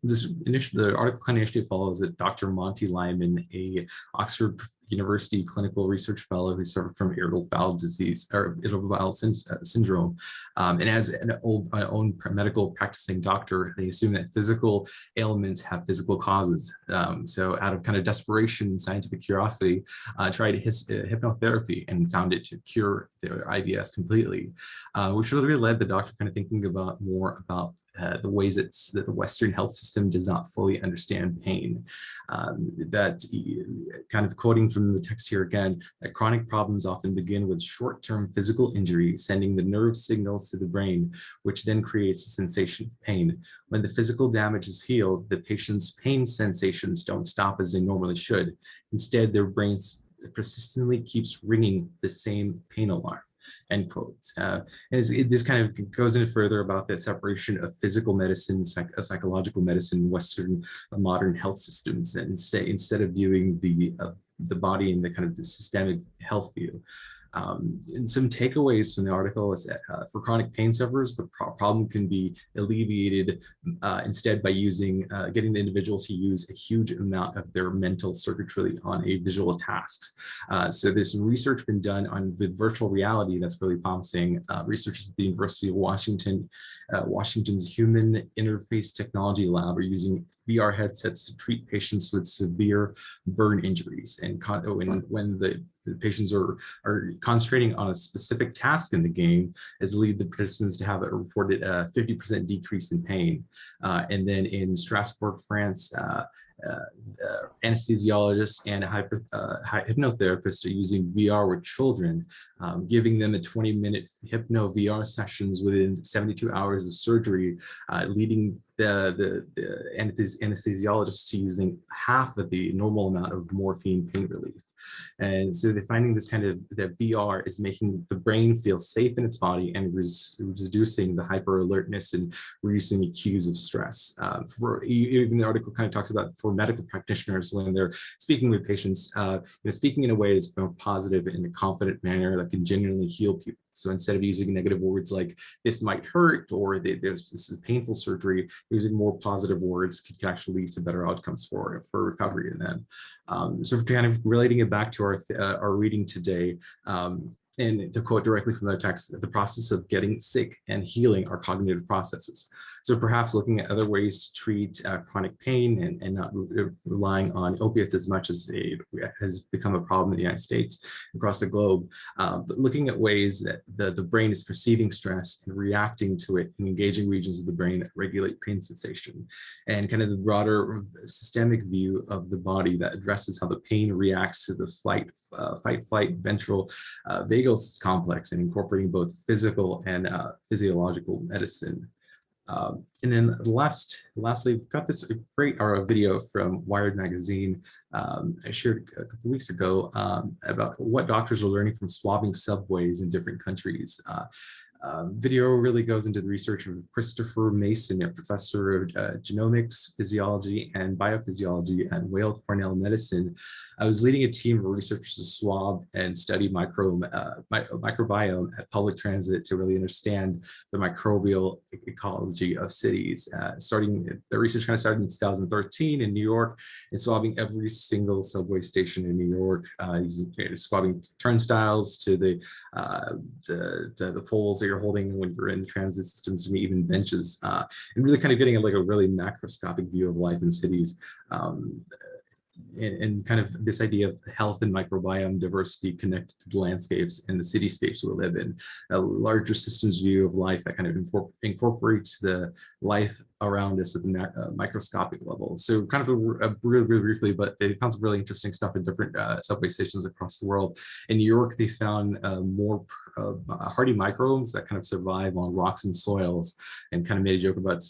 the article kind of initially follows that Dr. Monty Lyman, a Oxford University clinical research fellow who suffered from irritable bowel disease or irritable bowel syndrome. And as an own medical practicing doctor, they assume that physical ailments have physical causes. So out of kind of desperation and scientific curiosity, tried hypnotherapy and found it to cure their IBS completely, which really led the doctor kind of thinking about more about the ways that the Western health system does not fully understand pain. That kind of quoting from the text here again, that chronic problems often begin with short-term physical injury, sending the nerve signals to the brain, which then creates a sensation of pain. When the physical damage is healed, the patient's pain sensations don't stop as they normally should. Instead, their brains persistently keeps ringing the same pain alarm. End quote. This kind of goes into further about that separation of physical medicine, psychological medicine, Western modern health systems, and instead of viewing the body in the kind of the systemic health view. And some takeaways from the article is that for chronic pain sufferers, the problem can be alleviated instead by getting the individual to use a huge amount of their mental circuitry on a visual tasks. So there's some research been done with virtual reality that's really promising. Researchers at the University of Washington, Washington's Human Interface Technology Lab are using VR headsets to treat patients with severe burn injuries. And when the patients are concentrating on a specific task in the game, has lead the participants to have a reported 50% decrease in pain. And then in Strasbourg, France, anesthesiologists and hypnotherapists are using VR with children, giving them a 20-minute hypno VR sessions within 72 hours of surgery, leading the anesthesiologists to using half of the normal amount of morphine pain relief. And so they're finding this kind of, that VR is making the brain feel safe in its body and reducing the hyper alertness and reducing the cues of stress. Even the article kind of talks about for medical practitioners when they're speaking with patients, speaking in a way that's more positive in a confident manner that can genuinely heal people. So instead of using negative words like this might hurt or this is painful surgery, using more positive words can actually lead to better outcomes for recovery. And then, so kind of relating it back to our reading today, and to quote directly from the text, the process of getting sick and healing are cognitive processes. So perhaps looking at other ways to treat chronic pain and not relying on opiates as much as it has become a problem in the United States, across the globe, but looking at ways that the brain is perceiving stress and reacting to it and engaging regions of the brain that regulate pain sensation, and kind of the broader systemic view of the body that addresses how the pain reacts to the fight, flight, ventral, vagal complex, and incorporating both physical and physiological medicine. And then lastly, we've got this great video from Wired Magazine I shared a couple of weeks ago about what doctors are learning from swabbing subways in different countries. Video really goes into the research of Christopher Mason, a professor of genomics, physiology, and biophysiology at Weill Cornell Medicine. I was leading a team of researchers to swab and study microbiome at public transit to really understand the microbial ecology of cities. The research kind of started in 2013 in New York, and swabbing every single subway station in New York, swabbing turnstiles to the poles you're holding when you're in the transit systems, and even benches, and really kind of getting a really macroscopic view of life in cities. And kind of this idea of health and microbiome diversity connected to the landscapes and the cityscapes we live in, a larger systems view of life that kind of incorporates the life around us at the microscopic level. So kind of really briefly, but they found some really interesting stuff in different subway stations across the world. In New York, they found more hardy microbes that kind of survive on rocks and soils, and kind of made a joke about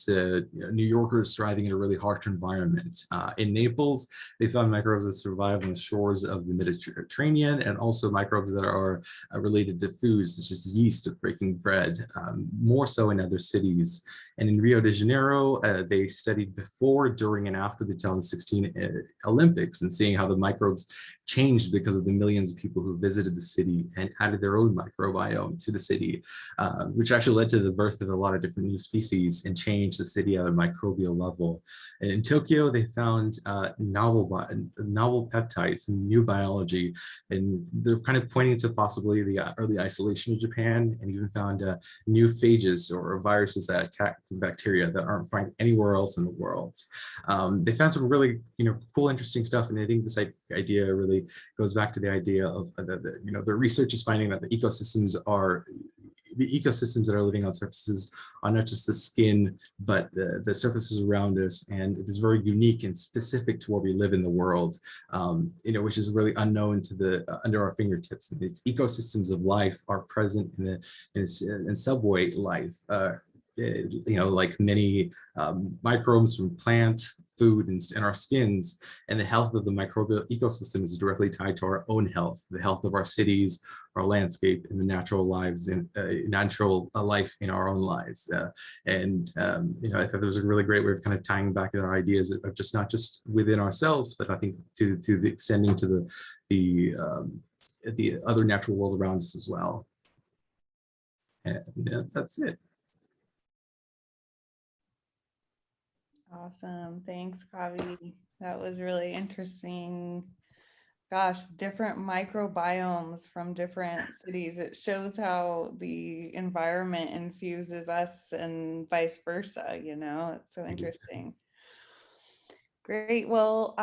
New Yorkers thriving in a really harsh environment. In Naples, they found microbes that survive on the shores of the Mediterranean, and also microbes that are related to foods, such as yeast of breaking bread, more so in other cities. And in Rio de Janeiro, they studied before, during, and after the 2016 Olympics, and seeing how the microbes changed because of the millions of people who visited the city and added their own microbiome to the city, which actually led to the birth of a lot of different new species and changed the city at a microbial level. And in Tokyo, they found novel peptides and new biology, and they're kind of pointing to possibly the early isolation of Japan, and even found new phages or viruses that attack bacteria that aren't found anywhere else in the world. They found some really cool, interesting stuff, and I think this idea really goes back to the idea of the research is finding that the ecosystems that are living on surfaces are not just the skin, but the surfaces around us, and it is very unique and specific to where we live in the world, which is really unknown to under our fingertips. And these ecosystems of life are present in subway life. Like many microbes from plant, food, and our skins, and the health of the microbial ecosystem is directly tied to our own health, the health of our cities, our landscape, and the natural lives and natural life in our own lives. I thought there was a really great way of kind of tying back our ideas of just not just within ourselves, but I think to the extending to the other natural world around us as well. And that's it. Awesome. Thanks, Kavi. That was really interesting. Gosh, different microbiomes from different cities. It shows how the environment infuses us and vice versa, it's so interesting. Great. Well,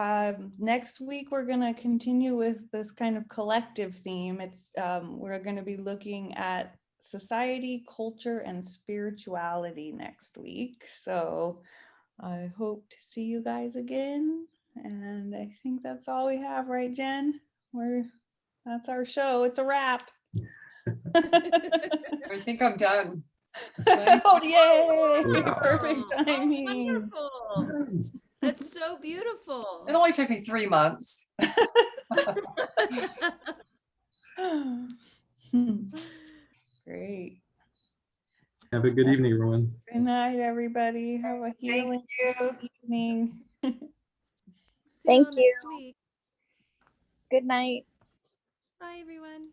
next week we're going to continue with this kind of collective theme. We're going to be looking at society, culture, and spirituality next week. So I hope to see you guys again. And I think that's all we have, right, Jen? That's our show. It's a wrap. I think I'm done. Oh, yay! Wow. Perfect timing. Wonderful. That's so beautiful. It only took me 3 months. Great. Have a good evening, everyone. Good night, everybody. Have a healing evening. See Thank all you. next week. Good night. Bye, everyone.